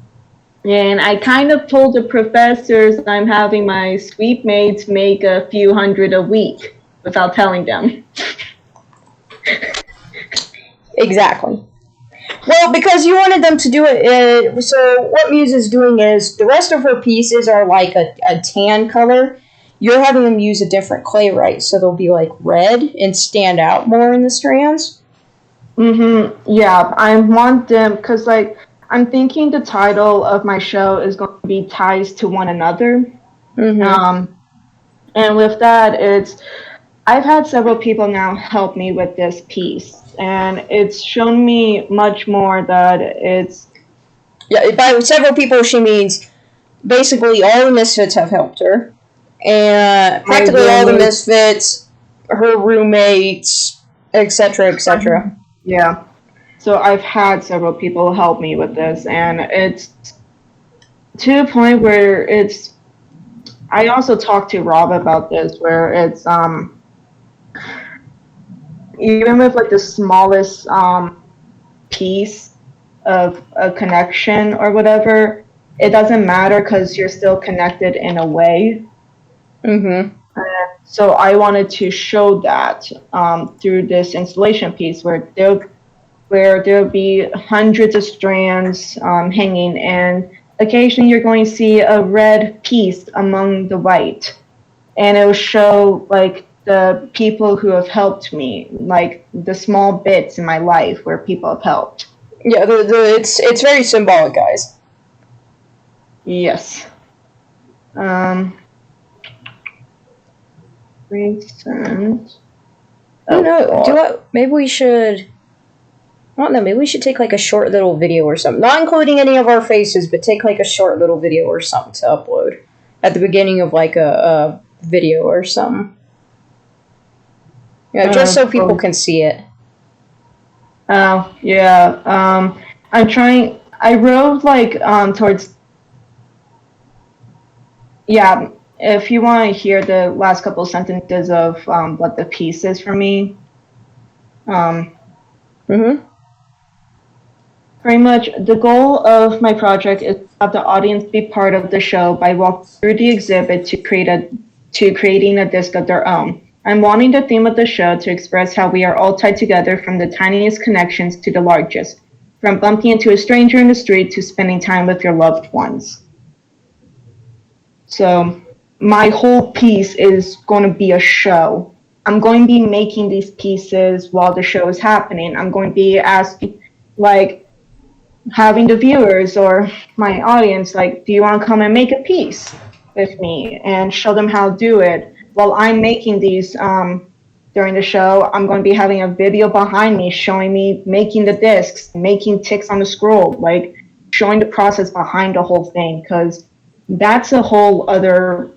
Speaker 3: And I kind of told the professors I'm having my sweet mates make a few hundred a week, without telling them.
Speaker 2: Exactly. Well, because you wanted them to do it, so what Muse is doing is, the rest of her pieces are like a tan color. You're having them use a different clay, right? So they'll be like red and stand out more in the strands?
Speaker 3: Yeah, I want them, because like, I'm thinking the title of my show is going to be Ties to One Another. And with that, I've had several people now help me with this piece. And it's shown me much more that it's...
Speaker 2: Yeah, by several people, she means basically all the Misfits have helped her. And practically all the Misfits, her roommates, etc., etc.
Speaker 3: Yeah. So I've had several people help me with this, and it's to the point where it's... I also talked to Rob about this, where it's... even with like the smallest piece of a connection or whatever, it doesn't matter because you're still connected in a way. So I wanted to show that through this installation piece where there'll be hundreds of strands hanging, and occasionally you're going to see a red piece among the white, and it will show like the people who have helped me, like the small bits in my life where people have helped.
Speaker 2: Yeah, it's very symbolic, guys.
Speaker 3: Yes. Recent.
Speaker 2: I don't know. Maybe we should. I don't know. Maybe we should take like a short little video or something, not including any of our faces, but take like a short little video or something to upload at the beginning of like a video or something. Yeah, just so people can see it.
Speaker 3: Oh, yeah. I'm trying. I wrote like towards. Yeah, if you want to hear the last couple of sentences of what the piece is for me. Pretty much, the goal of my project is to have the audience be part of the show by walking through the exhibit to creating a disc of their own. I'm wanting the theme of the show to express how we are all tied together from the tiniest connections to the largest, from bumping into a stranger in the street to spending time with your loved ones. So my whole piece is going to be a show. I'm going to be making these pieces while the show is happening. I'm going to be asking, like, having the viewers or my audience, like, do you want to come and make a piece with me and show them how to do it? While I'm making these during the show, I'm going to be having a video behind me showing me making the discs, making ticks on the scroll, like showing the process behind the whole thing, because that's another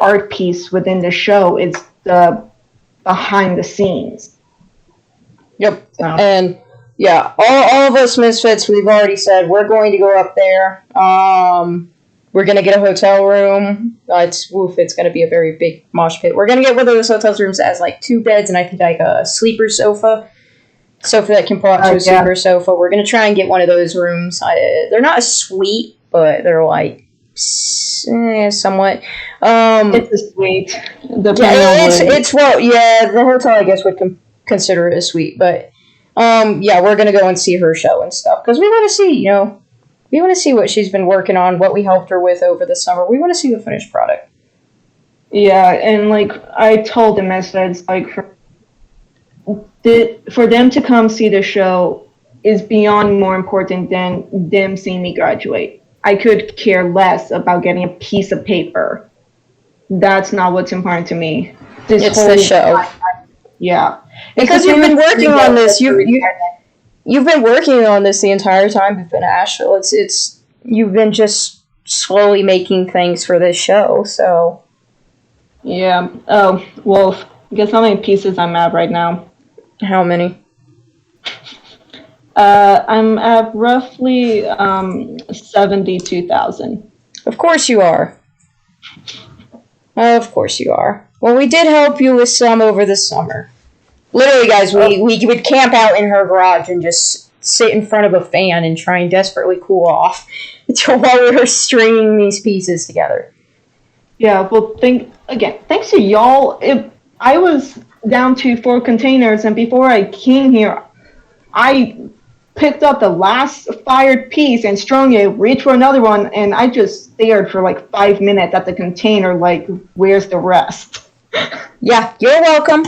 Speaker 3: art piece within the show. It's the behind the scenes.
Speaker 2: Yep. And yeah, all of us Misfits, we've already said we're going to go up there. We're going to get a hotel room. It's going to be a very big mosh pit. We're going to get one of those hotel rooms that has like 2 beds and I think like a sleeper sofa that can pull out to a sleeper sofa. We're going to try and get one of those rooms. They're not a suite, but they're like somewhat.
Speaker 3: It's a suite.
Speaker 2: The hotel I guess would consider it a suite, but we're gonna go and see her show and stuff because we want to see what she's been working on, what we helped her with over the summer. We want to see the finished product.
Speaker 3: Yeah, and like I told the Misfits, like for them to come see the show is beyond more important than them seeing me graduate. I could care less about getting a piece of paper. That's not what's important to me.
Speaker 2: It's the show.
Speaker 3: Yeah.
Speaker 2: Because you've been working on this. You've been working on this the entire time you've been at Asheville. It's you've been just slowly making things for this show, so.
Speaker 3: Yeah. Oh, well, guess how many pieces I'm at right now?
Speaker 2: How many?
Speaker 3: I'm at roughly 72,000.
Speaker 2: Of course you are. Of course you are. Well, we did help you with some over the summer. Literally, guys, we would camp out in her garage and just sit in front of a fan and try and desperately cool off while we were stringing these pieces together.
Speaker 3: Yeah, well, thanks to y'all, I was down to 4 containers, and before I came here, I picked up the last fired piece and strung it, reached for another one, and I just stared for like 5 minutes at the container like, where's the rest?
Speaker 2: Yeah, you're welcome.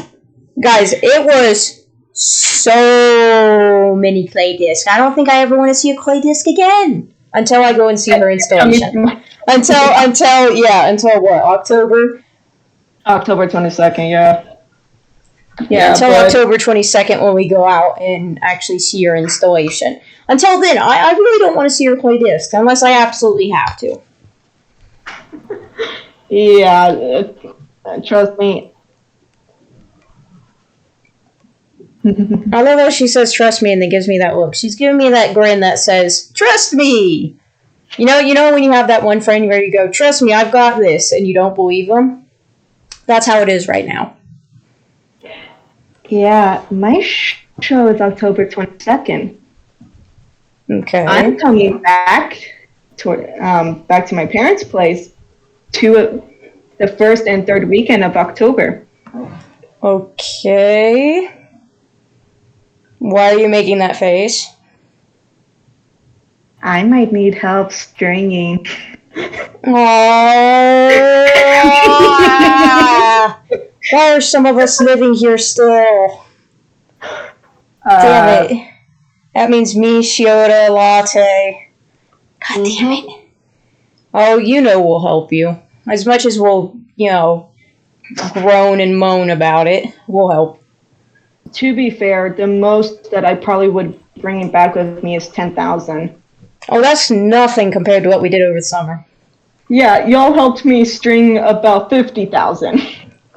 Speaker 2: Guys, it was so many clay discs. I don't think I ever want to see a clay disc again until I go and see her installation. Until what? October?
Speaker 3: October 22nd, yeah.
Speaker 2: Yeah, until October 22nd when we go out and actually see her installation. Until then, I really don't want to see her play discs unless I absolutely have to.
Speaker 3: Yeah, trust me.
Speaker 2: I love how she says trust me and then gives me that look. She's giving me that grin that says, trust me! You know when you have that one friend where you go, trust me, I've got this, and you don't believe them? That's how it is right now.
Speaker 3: Yeah, my show is October 22nd.
Speaker 2: Okay.
Speaker 3: I'm coming back to my parents' place to the 1st and 3rd weekend of October.
Speaker 2: Okay. Why are you making that face?
Speaker 3: I might need help stringing.
Speaker 2: Aww. Why are some of us living here still? Damn it. That means me, Shioda, latte. God damn it. Oh, we'll help you. As much as we'll, groan and moan about it, we'll help.
Speaker 3: To be fair, the most that I probably would bring back with me is 10,000.
Speaker 2: Oh, that's nothing compared to what we did over the summer.
Speaker 3: Yeah, y'all helped me string about 50,000.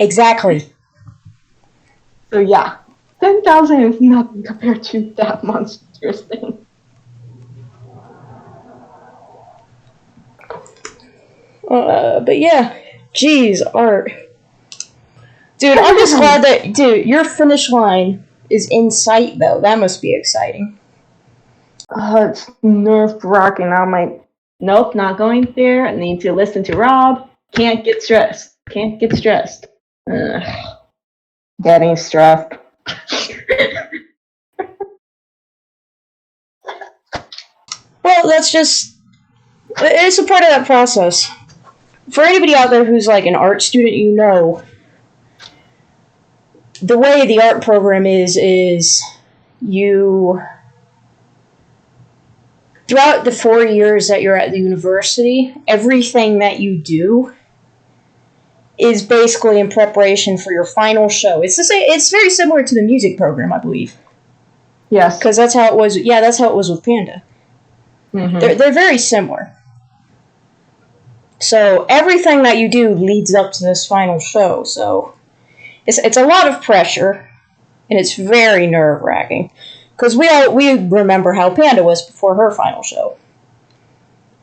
Speaker 2: Exactly.
Speaker 3: So yeah, 10,000 is nothing compared to that monstrous thing.
Speaker 2: But yeah, geez, Art. Dude, I'm just glad that, your finish line is in sight, though. That must be exciting.
Speaker 3: It's nerve-wracking. I'm like, nope, not going there. I need to listen to Rob. Can't get stressed. Ugh. Getting stressed.
Speaker 2: Well, it's a part of that process. For anybody out there who's like an art student, the way the art program is you, throughout the 4 years that you're at the university, everything that you do is basically in preparation for your final show. It's very similar to the music program, I believe.
Speaker 3: Yes.
Speaker 2: Because that's how it was. Yeah, that's how it was with Panda.
Speaker 3: Mm-hmm.
Speaker 2: They're very similar. So everything that you do leads up to this final show. So it's a lot of pressure, and it's very nerve-wracking. Because we remember how Panda was before her final show.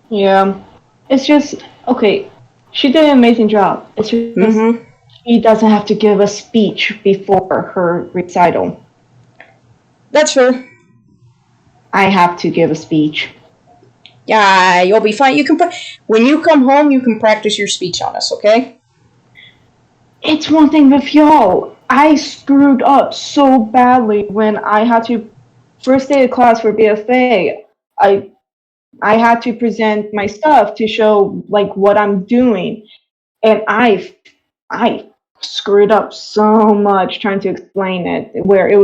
Speaker 3: Yeah. It's just, okay, she did an amazing job. It's just, she doesn't have to give a speech before her recital.
Speaker 2: That's fair.
Speaker 3: I have to give a speech.
Speaker 2: Yeah, you'll be fine. When you come home, you can practice your speech on us, okay?
Speaker 3: It's one thing with y'all. I screwed up so badly when I had to, first day of class for BFA, I had to present my stuff to show like what I'm doing, and I screwed up so much trying to explain it. Where that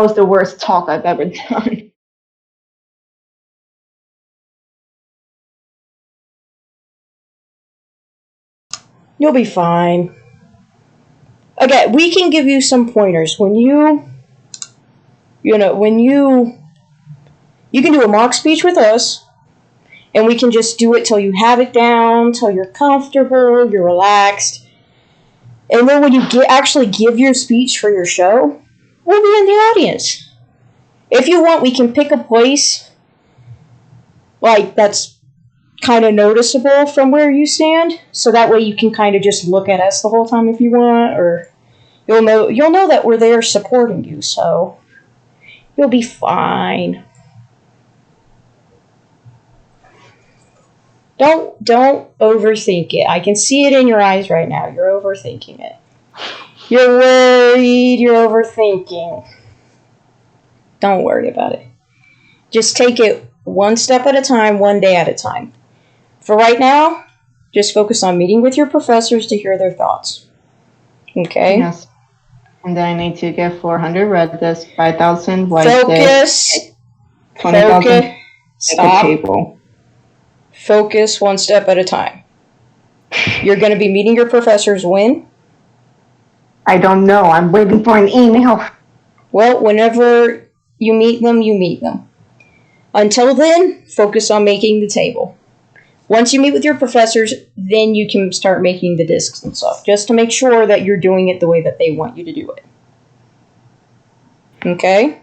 Speaker 3: was the worst talk I've ever done.
Speaker 2: You'll be fine. Okay, we can give you some pointers. When you can do a mock speech with us, and we can just do it till you have it down, till you're comfortable, you're relaxed. And then when you actually give your speech for your show, we'll be in the audience. If you want, we can pick a place like that's kind of noticeable from where you stand, so that way you can kind of just look at us the whole time if you want, or you'll know that we're there supporting you, so you'll be fine. Don't overthink it. I can see it in your eyes right now. You're overthinking it. You're worried. You're overthinking. Don't worry about it. Just take it one step at a time, one day at a time. For right now, just focus on meeting with your professors to hear their thoughts. Okay?
Speaker 3: Yes. And then I need to get 400 red discs, 5,000 white
Speaker 2: Focus.
Speaker 3: 20,000
Speaker 2: Stop.
Speaker 3: Table.
Speaker 2: Focus one step at a time. You're going to be meeting your professors when?
Speaker 3: I don't know. I'm waiting for an email.
Speaker 2: Well, whenever you meet them, you meet them. Until then, focus on making the table. Once you meet with your professors, then you can start making the discs and stuff, just to make sure that you're doing it the way that they want you to do it. Okay?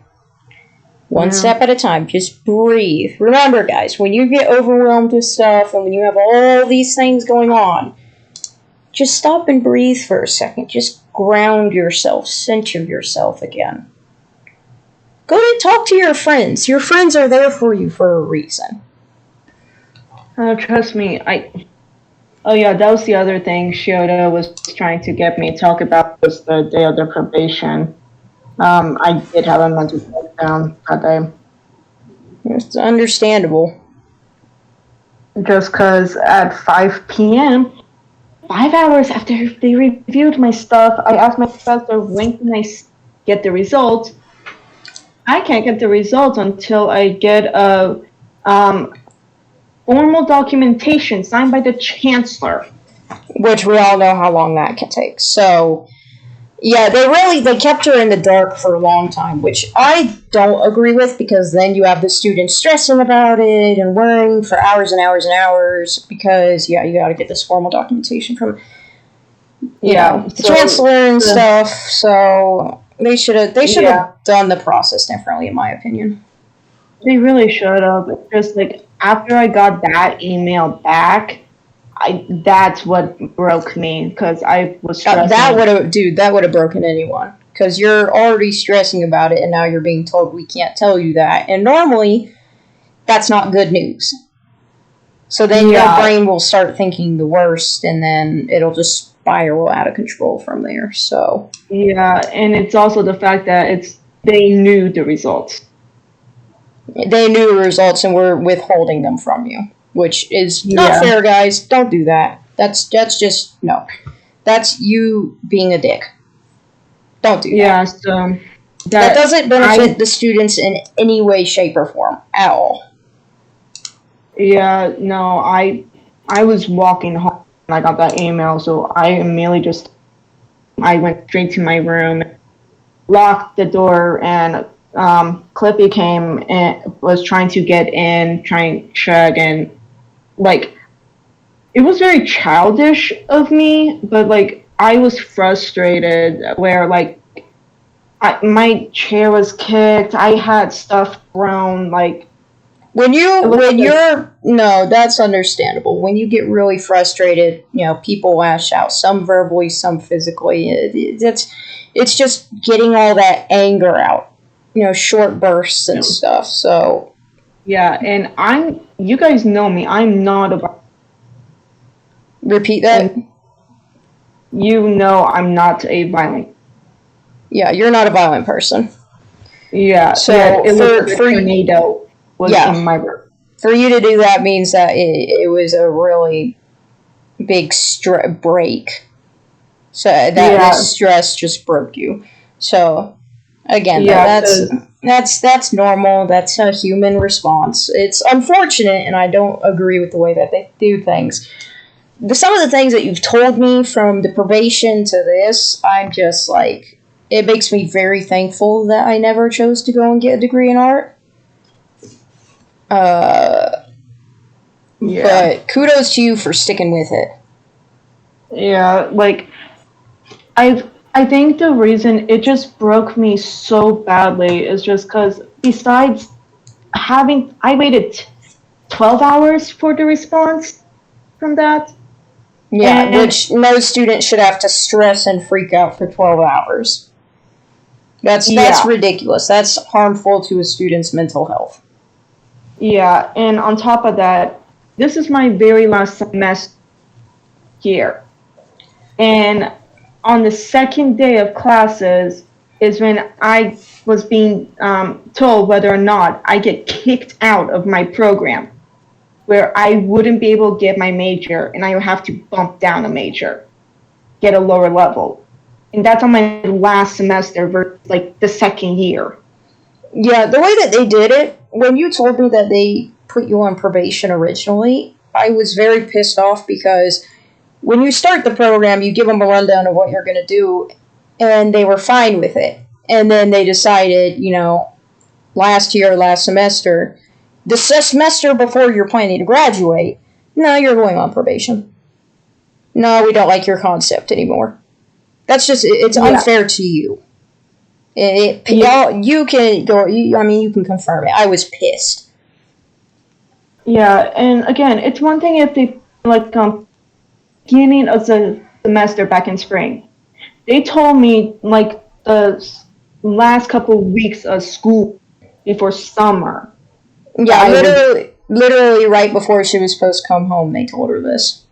Speaker 2: One step at a time. Just breathe. Remember, guys, when you get overwhelmed with stuff and when you have all these things going on, just stop and breathe for a second. Just ground yourself. Center yourself again. Go and talk to your friends. Your friends are there for you for a reason.
Speaker 3: Oh, trust me. Oh, yeah, that was the other thing Shioda was trying to get me to talk about was the day of deprivation. I did have a mental breakdown that day.
Speaker 2: It's understandable.
Speaker 3: Just because at 5 p.m., 5 hours after they reviewed my stuff, I asked my professor, when can I get the results? I can't get the results until I get a formal documentation signed by the chancellor.
Speaker 2: Which we all know how long that can take. So, yeah, they kept her in the dark for a long time, which I don't agree with, because then you have the students stressing about it and worrying for hours and hours and hours, because, yeah, you gotta get this formal documentation from, you know, the chancellor and stuff, so they should have done the process differently, in my opinion.
Speaker 3: They really should have. Just, like, after I got that email back, that's what broke me, because I was stressing.
Speaker 2: That would have broken anyone, because you're already stressing about it, and now you're being told we can't tell you that, and normally that's not good news. So then your brain will start thinking the worst, and then it'll just spiral out of control from there. So
Speaker 3: yeah, and it's also the fact that they knew the results.
Speaker 2: They knew the results and were withholding them from you, which is not fair, guys. Don't do that. That's just, no. That's you being a dick. Don't do that.
Speaker 3: Yeah, so
Speaker 2: that doesn't benefit the students in any way, shape, or form at all.
Speaker 3: Yeah, no, I was walking home and I got that email, so I immediately I went straight to my room, locked the door, and Clippy came and was trying to get in, trying to check, and, like, it was very childish of me, but, like, I was frustrated where, like, my chair was kicked, I had stuff thrown, like,
Speaker 2: no, that's understandable. When you get really frustrated, you know, people lash out, some verbally, some physically. It's just getting all that anger out, you know, short bursts and stuff. So
Speaker 3: yeah, and you guys know me, I'm not a...
Speaker 2: Repeat that.
Speaker 3: You know I'm not a violent...
Speaker 2: Yeah, you're not a violent person.
Speaker 3: Yeah,
Speaker 2: so
Speaker 3: it was a tornado was in my room.
Speaker 2: For you to do that means that it was a really big break. So that stress just broke you. So again, that's normal. That's a human response. It's unfortunate, and I don't agree with the way that they do things. Some of the things that you've told me, from the probation to this, I'm just like, it makes me very thankful that I never chose to go and get a degree in art. But kudos to you for sticking with it.
Speaker 3: Yeah, like, I think the reason it just broke me so badly is just because, besides I waited 12 hours for the response from that.
Speaker 2: Yeah, which no student should have to stress and freak out for 12 hours. That's ridiculous. That's harmful to a student's mental health.
Speaker 3: Yeah, and on top of that, this is my very last semester here. And on the second day of classes is when I was being told whether or not I get kicked out of my program, where I wouldn't be able to get my major, and I would have to bump down a major, get a lower level. And that's on my last semester versus, like, the second year.
Speaker 2: Yeah, the way that they did it, when you told me that they put you on probation originally, I was very pissed off, because when you start the program, you give them a rundown of what you're going to do, and they were fine with it. And then they decided, you know, last semester, the semester before you're planning to graduate, no, you're going on probation. No, we don't like your concept anymore. That's just, it's unfair to you. You can go, you can confirm it. I was pissed.
Speaker 3: Yeah, and again, it's one thing if they, like, beginning of the semester back in spring, they told me, like, the last couple of weeks of school before summer.
Speaker 2: Yeah, literally right before she was supposed to come home, they told her this.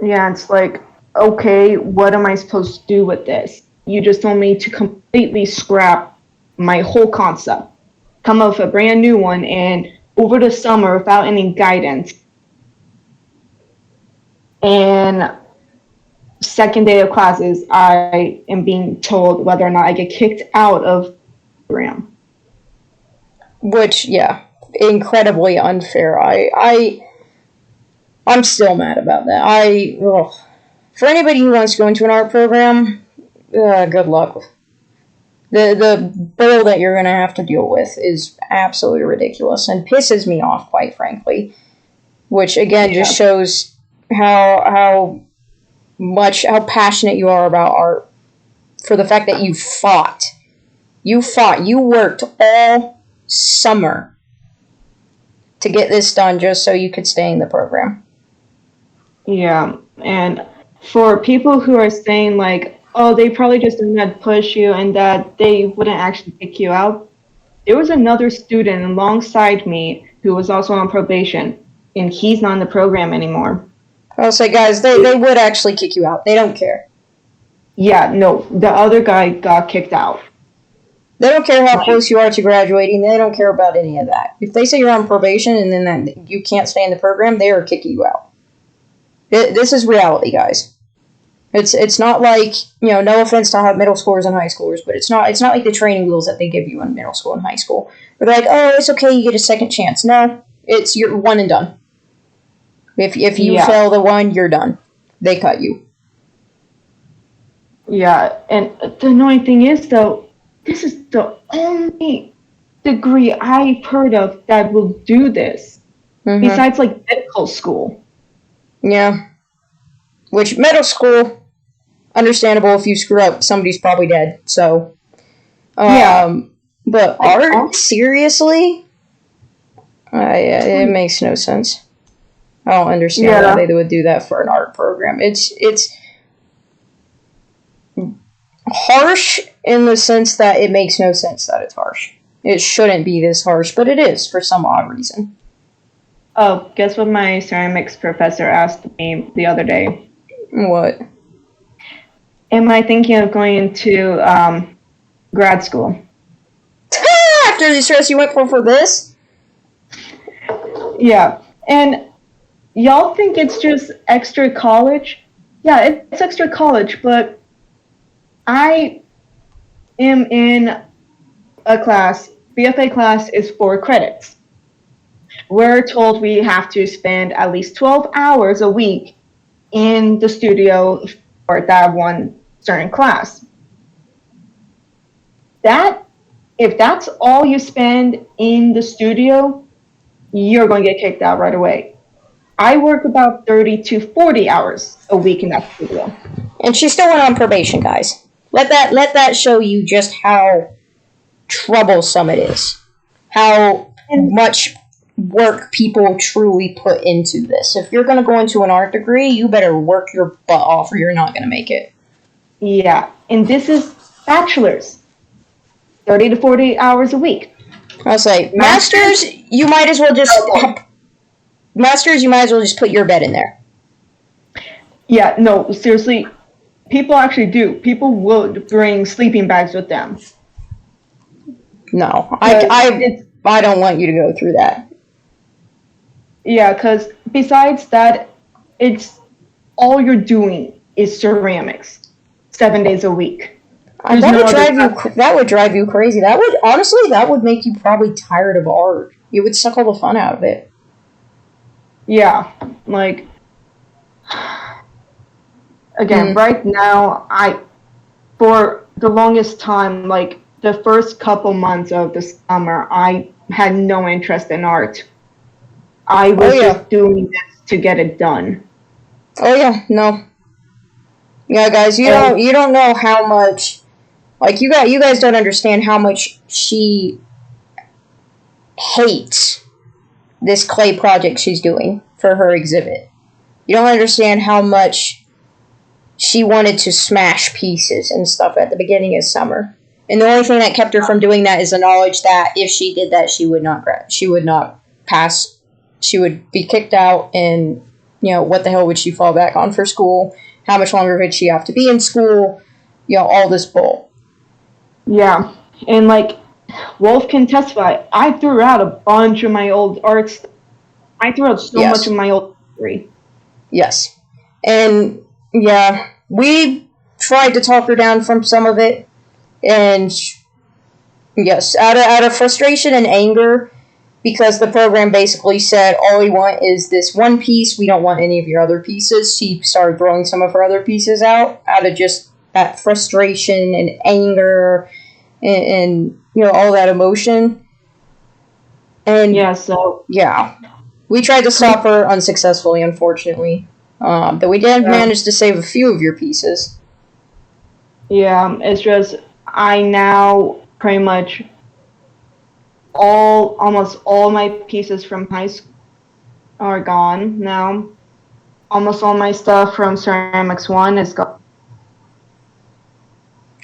Speaker 3: Yeah, it's like, okay, what am I supposed to do with this? You just told me to completely scrap my whole concept, come up with a brand new one, and over the summer without any guidance. And second day of classes, I am being told whether or not I get kicked out of the program.
Speaker 2: Which, yeah, incredibly unfair. I'm still mad about that. For anybody who wants to go into an art program, good luck. The bill that you're going to have to deal with is absolutely ridiculous and pisses me off, quite frankly. Which, again, just shows how passionate you are about art. For the fact that you fought. You worked all summer to get this done just so you could stay in the program.
Speaker 3: Yeah, and for people who are saying, like, oh, they probably just didn't push you and that they wouldn't actually kick you out, there was another student alongside me who was also on probation, and he's not in the program anymore.
Speaker 2: I'll say, guys, they would actually kick you out. They don't care.
Speaker 3: Yeah, no, the other guy got kicked out.
Speaker 2: They don't care how close you are to graduating. They don't care about any of that. If they say you're on probation and then that you can't stay in the program, they are kicking you out. This is reality, guys. It's not like, no offense to middle schoolers and high schoolers, but it's not like the training wheels that they give you in middle school and high school. Where they're like, oh, it's okay, you get a second chance. No, you're one and done. If you fail the one, you're done. They cut you.
Speaker 3: Yeah, and the annoying thing is, though, this is the only degree I've heard of that will do this. Mm-hmm. Besides, like, medical school.
Speaker 2: Yeah. Which, medical school, understandable. If you screw up, somebody's probably dead. So, but art? Seriously? It makes no sense. I don't understand why they would do that for an art program. It's harsh in the sense that it makes no sense that it's harsh. It shouldn't be this harsh, but it is for some odd reason.
Speaker 3: Oh, guess what my ceramics professor asked me the other day?
Speaker 2: What?
Speaker 3: Am I thinking of going into grad school?
Speaker 2: After the stress you went for this?
Speaker 3: Yeah, and y'all think it's just extra college? Yeah, it's extra college, but I am in a class. BFA class is 4 credits. We're told we have to spend at least 12 hours a week in the studio for that one certain class. If that's all you spend in the studio, you're going to get kicked out right away. I work about 30 to 40 hours a week in that studio.
Speaker 2: And she still went on probation, guys. Let that show you just how troublesome it is. How much work people truly put into this. If you're going to go into an art degree, you better work your butt off or you're not going to make it.
Speaker 3: Yeah, and this is bachelor's. 30 to 40 hours a week.
Speaker 2: I'll say, masters, you might as well just put your bed in there.
Speaker 3: Yeah, no, seriously, people actually do. People would bring sleeping bags with them.
Speaker 2: No, I don't want you to go through that.
Speaker 3: Yeah, because besides that, it's all you're doing is ceramics, 7 days a week.
Speaker 2: That would drive you crazy. That would make you probably tired of art. You would suck all the fun out of it.
Speaker 3: Yeah, like, again, right now, for the longest time, like, the first couple months of the summer, I had no interest in art. I was just doing this to get it done.
Speaker 2: Oh yeah, no. Yeah, guys, you don't know how much, like, you guys don't understand how much she hates this clay project she's doing for her exhibit. You don't understand how much she wanted to smash pieces and stuff at the beginning of summer. And the only thing that kept her from doing that is the knowledge that if she did that, she would not pass. She would be kicked out, and, what the hell would she fall back on for school? How much longer could she have to be in school? All this bull.
Speaker 3: Yeah, and, like, Wolf can testify. I threw out a bunch of my old art stuff. I threw out so much of my old history.
Speaker 2: Yes. And, yeah, we tried to talk her down from some of it. And, yes, out of frustration and anger, because the program basically said, all we want is this one piece, we don't want any of your other pieces. She started throwing some of her other pieces out of just that frustration and anger and all that emotion. And we tried to stop her unsuccessfully, unfortunately. But we did manage to save a few of your pieces.
Speaker 3: Yeah, it's just I now pretty much almost all my pieces from high school are gone now. Almost all my stuff from Ceramics 1 is gone.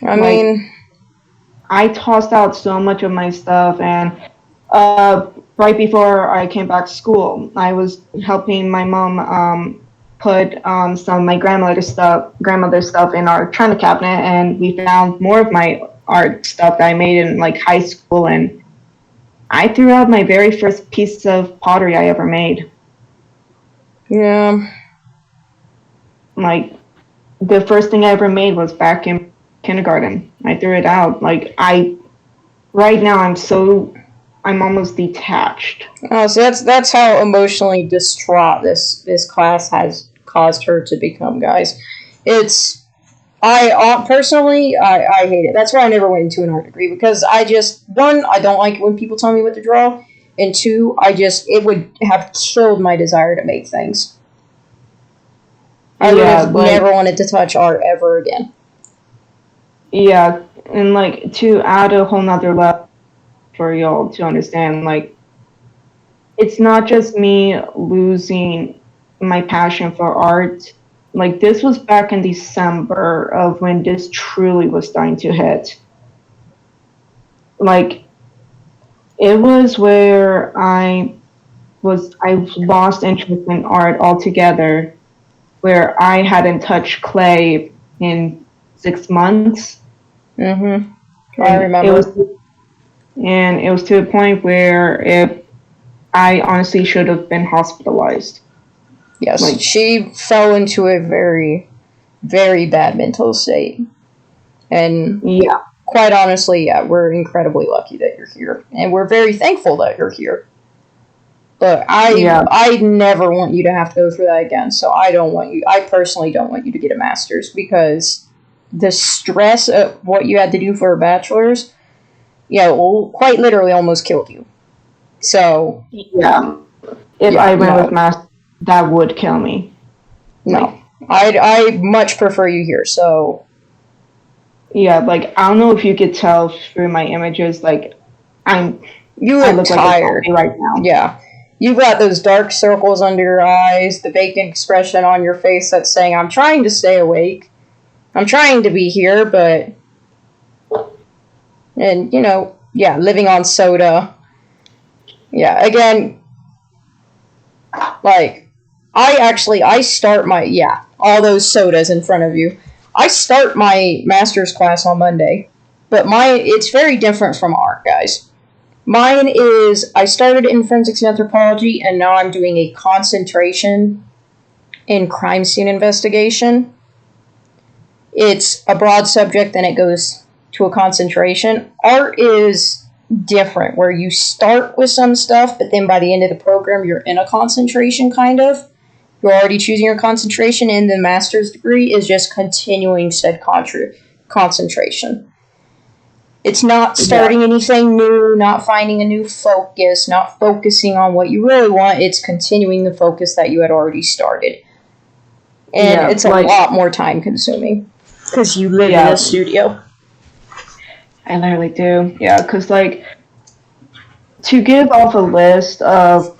Speaker 2: I mean,
Speaker 3: I tossed out so much of my stuff, and right before I came back to school, I was helping my mom put some of my grandmother's stuff in our china cabinet, and we found more of my art stuff that I made in like high school, and I threw out my very first piece of pottery I ever made.
Speaker 2: Yeah.
Speaker 3: Like, the first thing I ever made was back in kindergarten. I threw it out. Like, right now I'm almost detached.
Speaker 2: Oh, so that's how emotionally distraught this class has caused her to become, guys. I personally hate it. That's why I never went into an art degree, because I don't like it when people tell me what to draw, and two, it would have killed my desire to make things. I would have never wanted to touch art ever again.
Speaker 3: Yeah, and like to add a whole nother level for y'all to understand, like, it's not just me losing my passion for art. Like, this was back in December of when this truly was starting to hit. Like, it was where I lost interest in art altogether, where I hadn't touched clay in 6 months.
Speaker 2: Mm-hmm. I remember.
Speaker 3: It was to a point where I honestly should have been hospitalized.
Speaker 2: Yes, like, she fell into a very, very bad mental state. And quite honestly, we're incredibly lucky that you're here. And we're very thankful that you're here. But I never want you to have to go through that again. So I personally don't want you to get a master's, because the stress of what you had to do for a bachelor's, quite literally almost killed you. So
Speaker 3: if I went with master's, that would kill me.
Speaker 2: No, I much prefer you here. So
Speaker 3: like, I don't know if you could tell through my images, like,
Speaker 2: you look tired
Speaker 3: right now.
Speaker 2: Yeah, you got those dark circles under your eyes, the vacant expression on your face that's saying, "I'm trying to stay awake. I'm trying to be here, but," and living on soda. Yeah, again, like. I start all those sodas in front of you. I start my master's class on Monday, but it's very different from art, guys. Mine is, I started in forensics and anthropology, and now I'm doing a concentration in crime scene investigation. It's a broad subject, then it goes to a concentration. Art is different, where you start with some stuff, but then by the end of the program, you're in a concentration, kind of. You're already choosing your concentration, and the master's degree is just continuing said concentration. It's not starting anything new, not finding a new focus, not focusing on what you really want. It's continuing the focus that you had already started. And it's a lot more time consuming, because you live in a studio.
Speaker 3: I literally do. Yeah, because, like, to give off a list of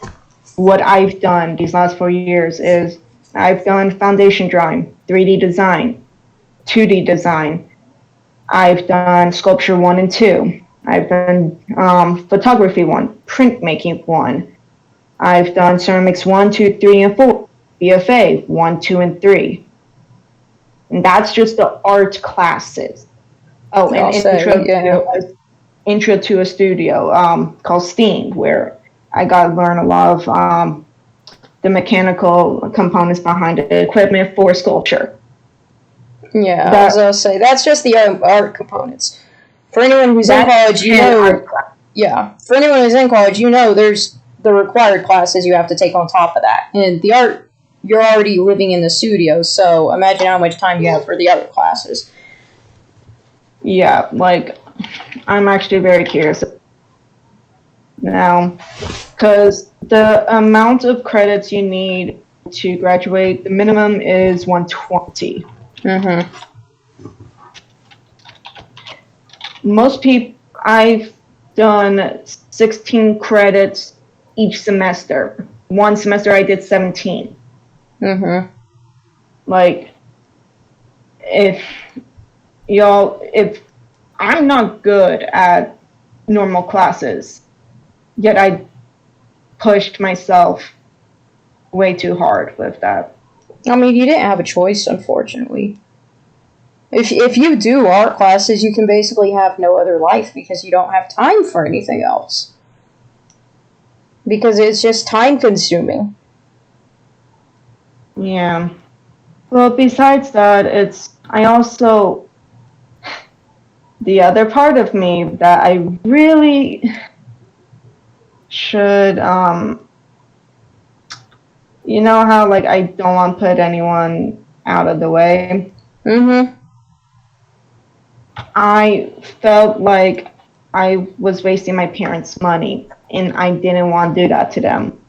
Speaker 3: what I've done these last 4 years is I've done foundation drawing, 3D design, 2D design. I've done sculpture 1 and 2. I've done photography 1, printmaking 1. I've done ceramics 1, 2, 3, and 4, BFA 1, 2, and 3. And that's just the art classes. Oh, and intro to a studio called Steam, where I got to learn a lot of the mechanical components behind the equipment for sculpture.
Speaker 2: Yeah, I was going to say, that's just the art components. For anyone who's in college, Yeah, for anyone who's in college, there's the required classes you have to take on top of that. And the art, you're already living in the studio, so imagine how much time you have for the art classes.
Speaker 3: Yeah, like, I'm actually very curious now, because the amount of credits you need to graduate, the minimum is 120. Most people, I've done 16 credits each semester. One semester I did 17. Like, if I'm not good at normal classes, yet I pushed myself way too hard with that.
Speaker 2: I mean, you didn't have a choice, unfortunately. If you do art classes, you can basically have no other life because you don't have time for anything else. Because it's just time consuming.
Speaker 3: Yeah. Well, besides that, the other part of me that I really should, you know how, like, I don't want to put anyone out of the way? I felt like I was wasting my parents' money, and I didn't want to do that to them.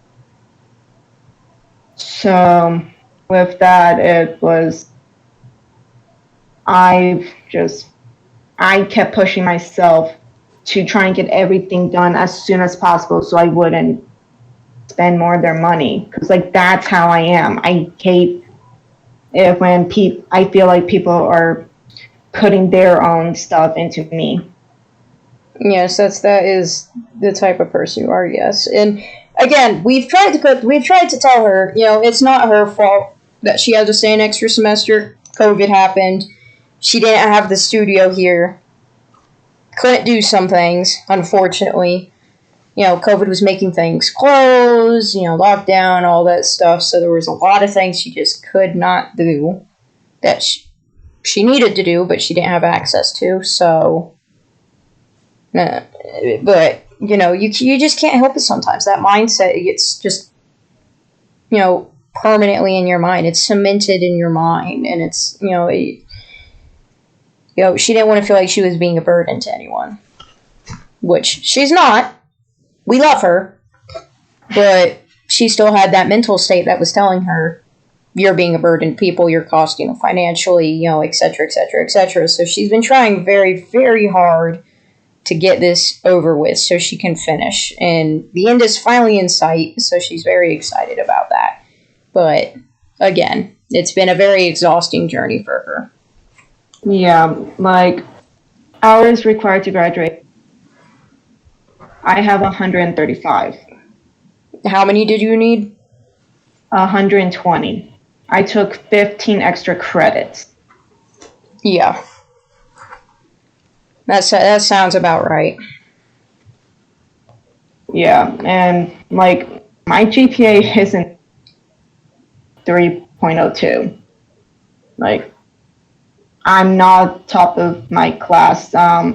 Speaker 3: So, with that, I kept pushing myself to try and get everything done as soon as possible so I wouldn't spend more of their money. Because, like, that's how I am. I hate it when I feel like people are putting their own stuff into me.
Speaker 2: Yes, that is the type of person you are, yes. And again, we've tried to tell her, it's not her fault that she had to stay an extra semester. COVID happened. She didn't have the studio here. Couldn't do some things, unfortunately. COVID was making things close, lockdown, all that stuff. So there was a lot of things she just could not do that she needed to do, but she didn't have access to. So, but you just can't help it sometimes. That mindset, it's just permanently in your mind. It's cemented in your mind, and it's she didn't want to feel like she was being a burden to anyone, which she's not. We love her, but she still had that mental state that was telling her, you're being a burden to people, you're costing financially, etc., etc., etc. So she's been trying very, very hard to get this over with so she can finish. And the end is finally in sight, so she's very excited about that. But, again, it's been a very exhausting journey for her.
Speaker 3: Yeah, like, hours required to graduate. I have 135.
Speaker 2: How many did you need?
Speaker 3: 120. I took 15 extra credits.
Speaker 2: Yeah. That sounds about right.
Speaker 3: Yeah, and, like, my GPA isn't 3.02. Like, I'm not top of my class. I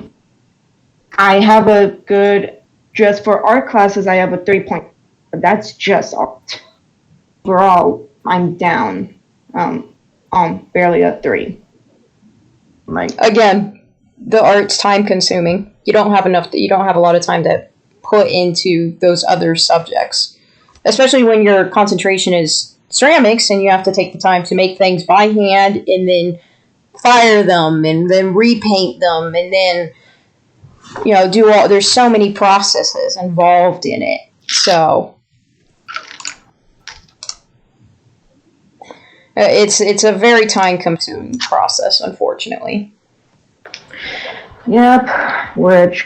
Speaker 3: have a good, just for art classes, I have a 3. That's just art. Overall, I'm down on barely a 3. Like,
Speaker 2: again, the art's time consuming. You don't have a lot of time to put into those other subjects. Especially when your concentration is ceramics and you have to take the time to make things by hand and then fire them and then repaint them and then there's so many processes involved in it. So it's a very time-consuming process, unfortunately.
Speaker 3: Yep, which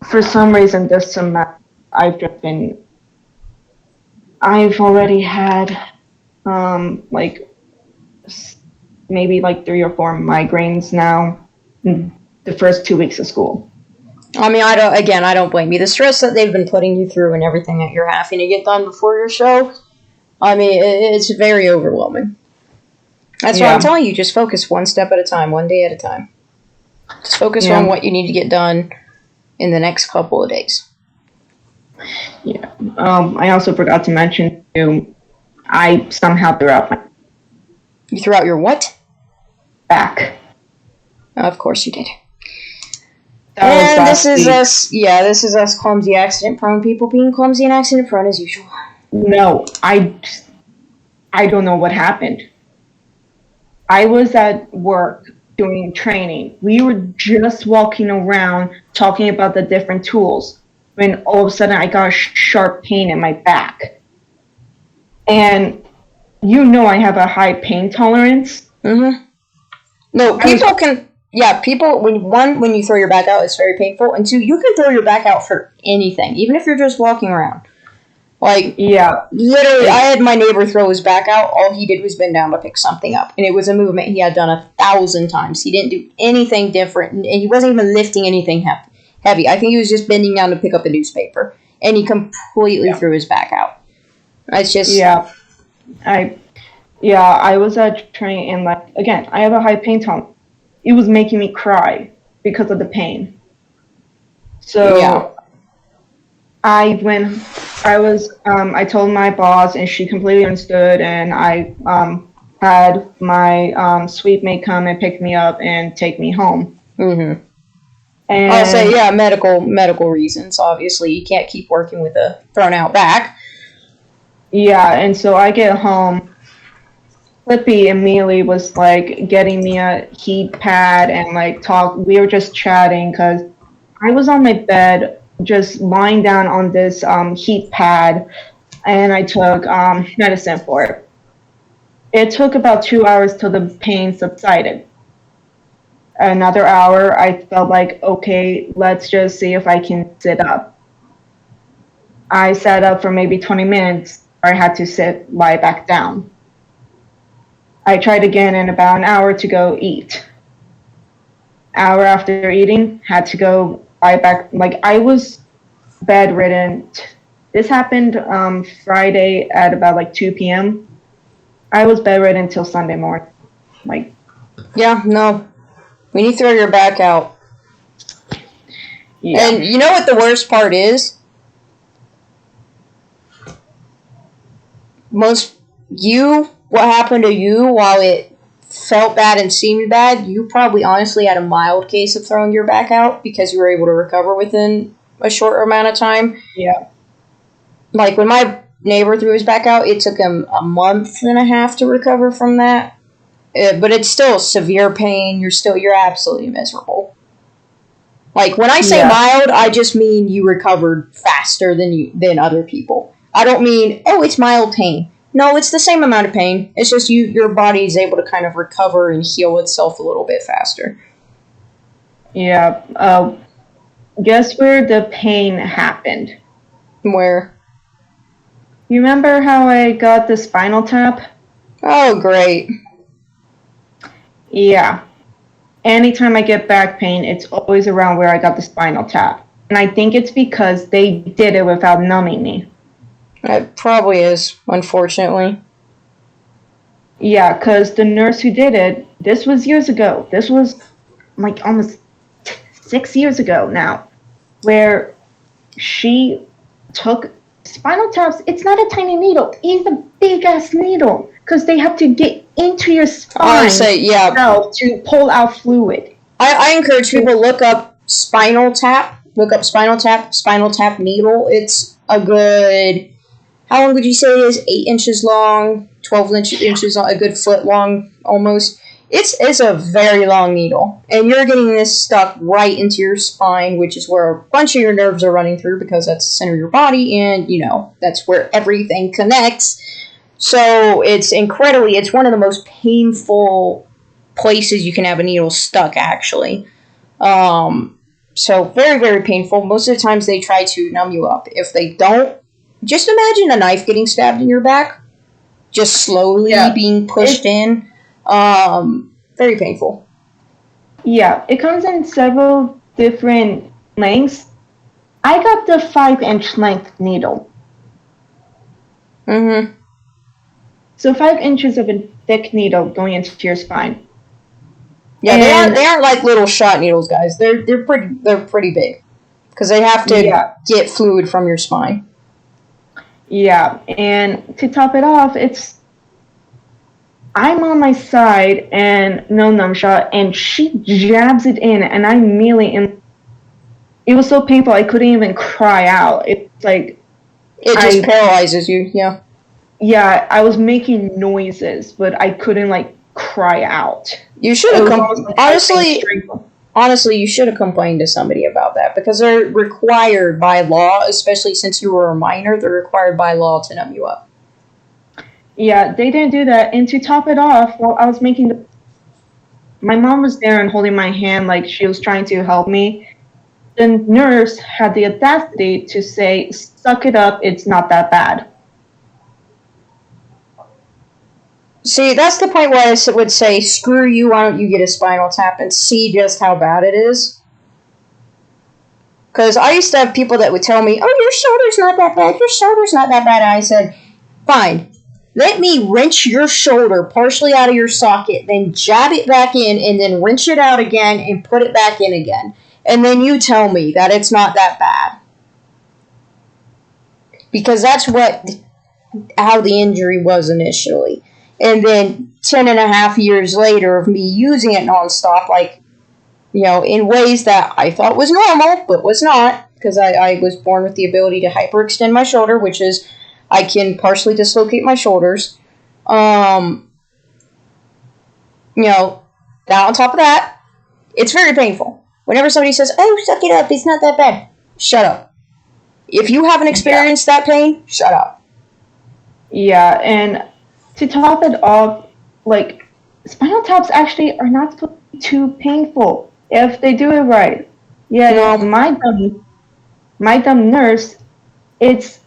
Speaker 3: for some reason this semester I've already had maybe 3 or 4 migraines now in the first 2 weeks of school.
Speaker 2: I mean, I don't blame you. The stress that they've been putting you through and everything that you're having to get done before your show, I mean, it's very overwhelming. That's why I'm telling you, just focus one step at a time, one day at a time. Just focus on what you need to get done. in the next couple of days.
Speaker 3: Yeah. I also forgot to mention too, I somehow threw out my
Speaker 2: You threw out your what?
Speaker 3: back.
Speaker 2: Of course you did.
Speaker 3: That
Speaker 2: And
Speaker 3: was
Speaker 2: this is
Speaker 3: week.
Speaker 2: us. Yeah, this is us clumsy, accident-prone people being clumsy and accident-prone as usual.
Speaker 3: No, I don't know what happened. I was at work doing training. We were just walking around talking about the different tools when all of a sudden I got a sharp pain in my back. And you know I have a high pain tolerance.
Speaker 2: Mm-hmm. No, people, when you throw your back out, it's very painful. And two, you can throw your back out for anything, even if you're just walking around. Like,
Speaker 3: Yeah.
Speaker 2: literally, I had my neighbor throw his back out. All he did was bend down to pick something up. And it was a movement he had done 1,000 times. He didn't do anything different. And he wasn't even lifting anything heavy. I think he was just bending down to pick up a newspaper. And he completely threw his back out. It's just...
Speaker 3: I was at training, and like, again, I have a high pain tolerance. It was making me cry because of the pain. So I told my boss, and she completely understood, and I had my suite mate come and pick me up and take me home.
Speaker 2: Mm-hmm.
Speaker 3: And
Speaker 2: I'll say, medical reasons. Obviously, you can't keep working with a thrown out back.
Speaker 3: Yeah, and so I get home. Flippy immediately was like getting me a heat pad and like we were just chatting because I was on my bed just lying down on this heat pad, and I took medicine for it. It took about 2 hours till the pain subsided. Another hour, I felt like, okay, let's just see if I can sit up. I sat up for maybe 20 minutes. I had to lie back down. I tried again in about an hour to go eat. Hour after eating, had to go lie back. Like, I was bedridden. This happened Friday at about like 2 p.m. I was bedridden until Sunday morning. Like,
Speaker 2: yeah, no. When you throw your back out.
Speaker 3: Yeah.
Speaker 2: And you know what the worst part is? What happened to you, while it felt bad and seemed bad, you probably honestly had a mild case of throwing your back out because you were able to recover within a short amount of time.
Speaker 3: Yeah.
Speaker 2: Like, when my neighbor threw his back out, it took him a month and a half to recover from that. But it's still severe pain. You're absolutely miserable. Like, when I say mild, I just mean you recovered faster than other people. I don't mean, it's mild pain. No, it's the same amount of pain. It's just your body is able to kind of recover and heal itself a little bit faster.
Speaker 3: Yeah. Guess where the pain happened?
Speaker 2: Where?
Speaker 3: You remember how I got the spinal tap?
Speaker 2: Oh, great.
Speaker 3: Yeah. Anytime I get back pain, it's always around where I got the spinal tap. And I think it's because they did it without numbing me.
Speaker 2: It probably is, unfortunately.
Speaker 3: Yeah, because the nurse who did it, this was years ago. This was like almost 6 years ago now, where she took spinal taps. It's not a tiny needle. It's a big-ass needle because they have to get into your spine to pull out fluid.
Speaker 2: I encourage people to look up spinal tap. Look up spinal tap needle. It's a good... How long would you say it is? 8 inches long, 12 inches long, a good foot long almost. It's a very long needle. And you're getting this stuck right into your spine, which is where a bunch of your nerves are running through because that's the center of your body and, that's where everything connects. So it's one of the most painful places you can have a needle stuck, actually. So very, very painful. Most of the times they try to numb you up. If they don't, just imagine a knife getting stabbed in your back. Just slowly being pushed in. Very painful.
Speaker 3: Yeah, it comes in several different lengths. I got the 5-inch length needle.
Speaker 2: Mm-hmm.
Speaker 3: So 5 inches of a thick needle going into your spine.
Speaker 2: Yeah, they aren't like little shot needles, guys. They're pretty big. because they have to get fluid from your spine.
Speaker 3: Yeah, and to top it off, I'm on my side and no numb shot, and she jabs it in, and I immediately it was so painful I couldn't even cry out. It's like
Speaker 2: it just paralyzes you. Yeah.
Speaker 3: Yeah, I was making noises, but I couldn't like cry out.
Speaker 2: You should have honestly, you should have complained to somebody about that, because they're required by law, especially since you were a minor. They're required by law to numb you up.
Speaker 3: Yeah, they didn't do that. And to top it off, while I was my mom was there and holding my hand like she was trying to help me. The nurse had the audacity to say, "Suck it up, it's not that bad."
Speaker 2: See, that's the point where I would say, screw you, why don't you get a spinal tap and see just how bad it is? Because I used to have people that would tell me, oh, your shoulder's not that bad, your shoulder's not that bad. And I said, fine, let me wrench your shoulder partially out of your socket, then jab it back in, and then wrench it out again and put it back in again. And then you tell me that it's not that bad. Because that's how the injury was initially. And then 10.5 years later of me using it nonstop, like, in ways that I thought was normal, but was not, because I was born with the ability to hyperextend my shoulder, which is I can partially dislocate my shoulders. Now on top of that, it's very painful. Whenever somebody says, oh, suck it up, it's not that bad, shut up. If you haven't experienced that pain, shut up. Yeah, and to top it off, like, spinal taps actually are not supposed to be too painful if they do it right. Yeah, no, my dumb nurse, if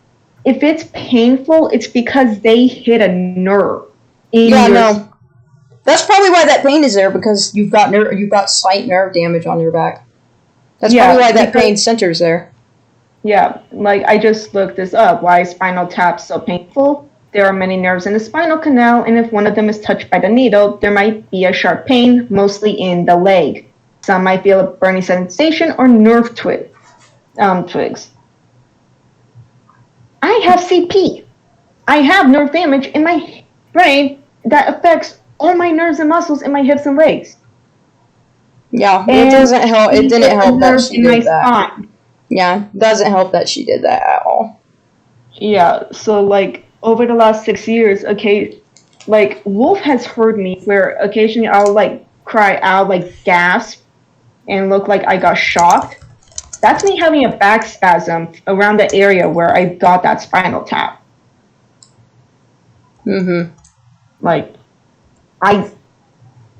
Speaker 2: it's painful, it's because they hit a nerve. No. That's probably why that pain is there, because you've got slight nerve damage on your back. That's probably why that pain centers there. Yeah, like, I just looked this up. Why is spinal taps so painful? There are many nerves in the spinal canal, and if one of them is touched by the needle, there might be a sharp pain, mostly in the leg. Some might feel a burning sensation or nerve twigs. I have CP. I have nerve damage in my brain that affects all my nerves and muscles in my hips and legs. Yeah, it doesn't help. It didn't help that she did that. Spine. Yeah, it doesn't help that she did that at all. Yeah, so like, over the last 6 years, like, Wolf has heard me where occasionally I'll, like, cry out, like, gasp, and look like I got shocked. That's me having a back spasm around the area where I got that spinal tap. Mm-hmm. Like,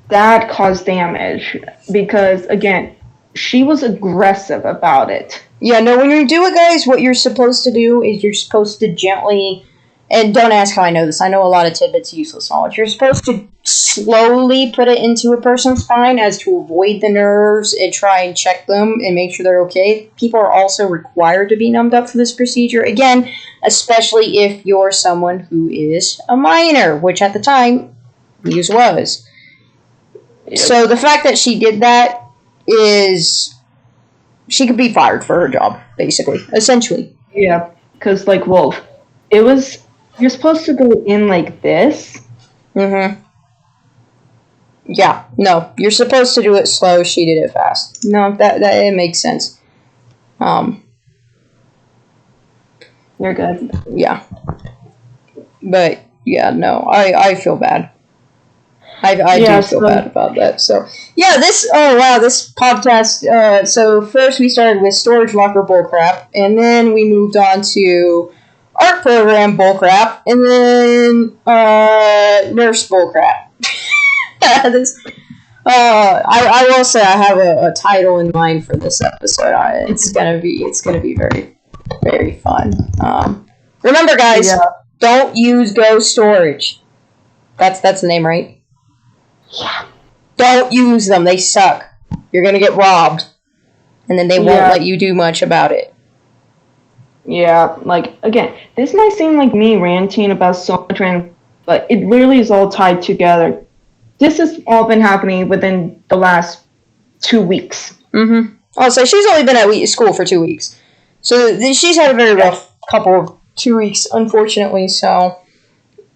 Speaker 2: that caused damage because, again, she was aggressive about it. Yeah, no, when you do it, guys, what you're supposed to do is you're supposed to gently... And don't ask how I know this. I know a lot of tidbits of useless knowledge. You're supposed to slowly put it into a person's spine as to avoid the nerves and try and check them and make sure they're okay. People are also required to be numbed up for this procedure. Again, especially if you're someone who is a minor, which at the time, Muse was. Yep. So the fact that she did that is... She could be fired for her job, basically. Essentially. Yeah, because, like, Wolf, it was... You're supposed to go in like this. Mm-hmm. Yeah, no. You're supposed to do it slow. She did it fast. No, that it makes sense. You're good. Yeah. But, yeah, no. I feel bad. I do feel bad about that. So, yeah, this podcast, so first we started with storage locker bullcrap, and then we moved on to art program bullcrap, and then nurse bullcrap. I will say I have a title in mind for this episode. It's gonna be very, very fun. Remember, guys, don't use ghost storage. That's the name, right? Yeah. Don't use them. They suck. You're gonna get robbed, and then they won't let you do much about it. Yeah, like, again, this might seem like me ranting about so much, but it really is all tied together. This has all been happening within the last 2 weeks. Mm-hmm. I'll say she's only been at school for 2 weeks. So she's had a very rough couple of 2 weeks, unfortunately. So,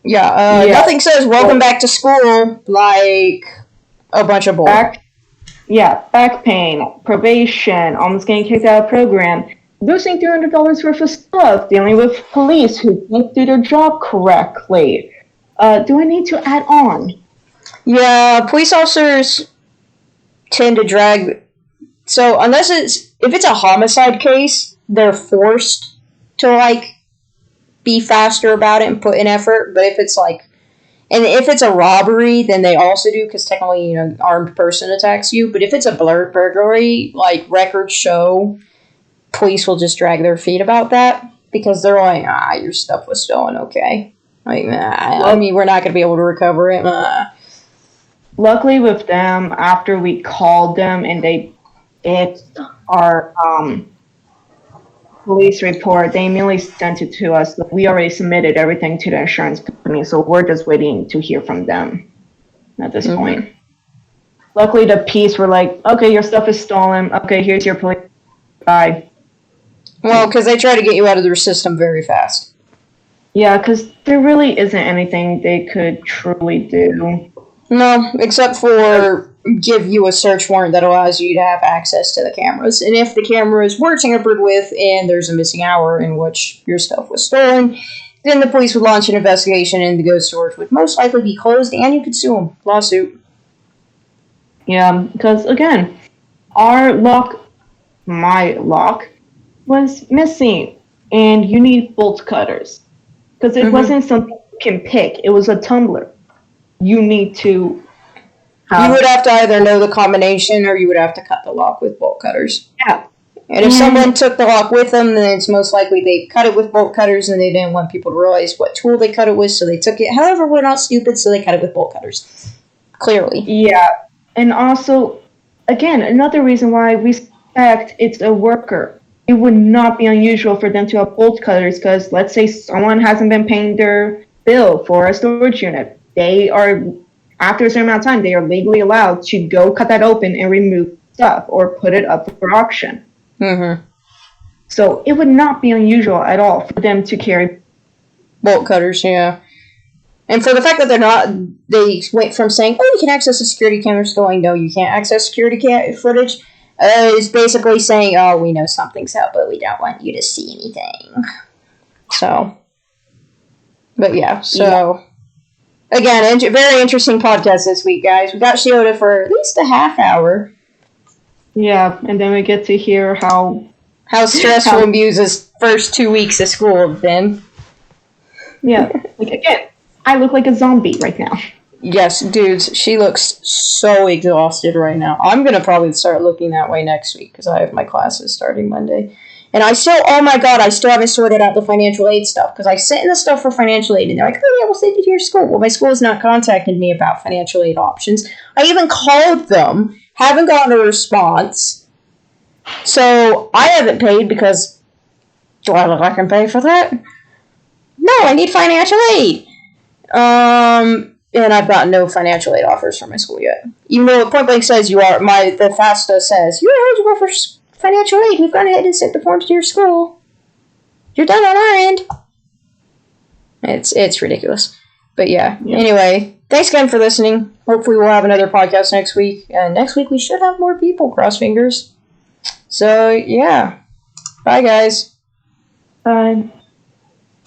Speaker 2: nothing says welcome back to school like a bunch of bull.
Speaker 3: Back pain, probation, almost getting kicked out of program, losing $300 worth of stuff, dealing with police who can't do their job correctly. Do I need to add on?
Speaker 2: Yeah, police officers tend to drag. So if it's a homicide case, they're forced to be faster about it and put in effort. But if it's if it's a robbery, then they also do, because technically, armed person attacks you. But if it's a burglary, records show, police will just drag their feet about that, because they're like, your stuff was stolen, okay. I mean, we're not going to be able to recover it.
Speaker 3: Luckily with them, after we called them and they did our police report, they immediately sent it to us. We already submitted everything to the insurance company, so we're just waiting to hear from them at this point. Luckily, the police were like, okay, your stuff is stolen. Okay, here's your police. Bye.
Speaker 2: Well, because they try to get you out of their system very fast.
Speaker 3: Yeah, because there really isn't anything they could truly do.
Speaker 2: No, except for give you a search warrant that allows you to have access to the cameras. And if the cameras were tampered with and there's a missing hour in which your stuff was stolen, then the police would launch an investigation and the ghost stores would most likely be closed and you could sue them. Lawsuit.
Speaker 3: Yeah, because again, my lock, was missing, and you need bolt cutters. Because it wasn't something you can pick, it was a tumbler. You need to
Speaker 2: you would have to either know the combination or you would have to cut the lock with bolt cutters.
Speaker 3: Yeah.
Speaker 2: And if someone took the lock with them, then it's most likely they cut it with bolt cutters and they didn't want people to realize what tool they cut it with, so they took it. However, we're not stupid, so they cut it with bolt cutters. Clearly.
Speaker 3: Yeah. And also, again, another reason why we suspect it's a worker. It would not be unusual for them to have bolt cutters, because let's say someone hasn't been paying their bill for a storage unit. They are, after a certain amount of time, they are legally allowed to go cut that open and remove stuff or put it up for auction. So it would not be unusual at all for them to carry
Speaker 2: bolt cutters, yeah. And for the fact that they went from saying, you can access the security cameras, going, no, you can't access security footage, is basically saying, we know something's up, but we don't want you to see anything. So, but yeah, so... Again, very interesting podcast this week, guys. We got Shiota for at least a half hour.
Speaker 3: Yeah, and then we get to hear how
Speaker 2: stressful Muse's first 2 weeks of school have been.
Speaker 3: Yeah, again, I look like a zombie right now.
Speaker 2: Yes, dudes, she looks so exhausted right now. I'm going to probably start looking that way next week, because I have my classes starting Monday. And I still haven't sorted out the financial aid stuff, because I sent in the stuff for financial aid, and they're like, yeah, we'll send it to your school. Well, my school has not contacted me about financial aid options. I even called them, haven't gotten a response. So, I haven't paid because, do I look like I can pay for that? No, I need financial aid. And I've gotten no financial aid offers from my school yet. Even though it point blank says the FAFSA says, you're eligible for financial aid. We've gone ahead and sent the forms to your school. You're done on our end. It's ridiculous. But yeah. Anyway, thanks again for listening. Hopefully we'll have another podcast next week. And next week we should have more people. Cross fingers. So, yeah. Bye, guys.
Speaker 3: Bye.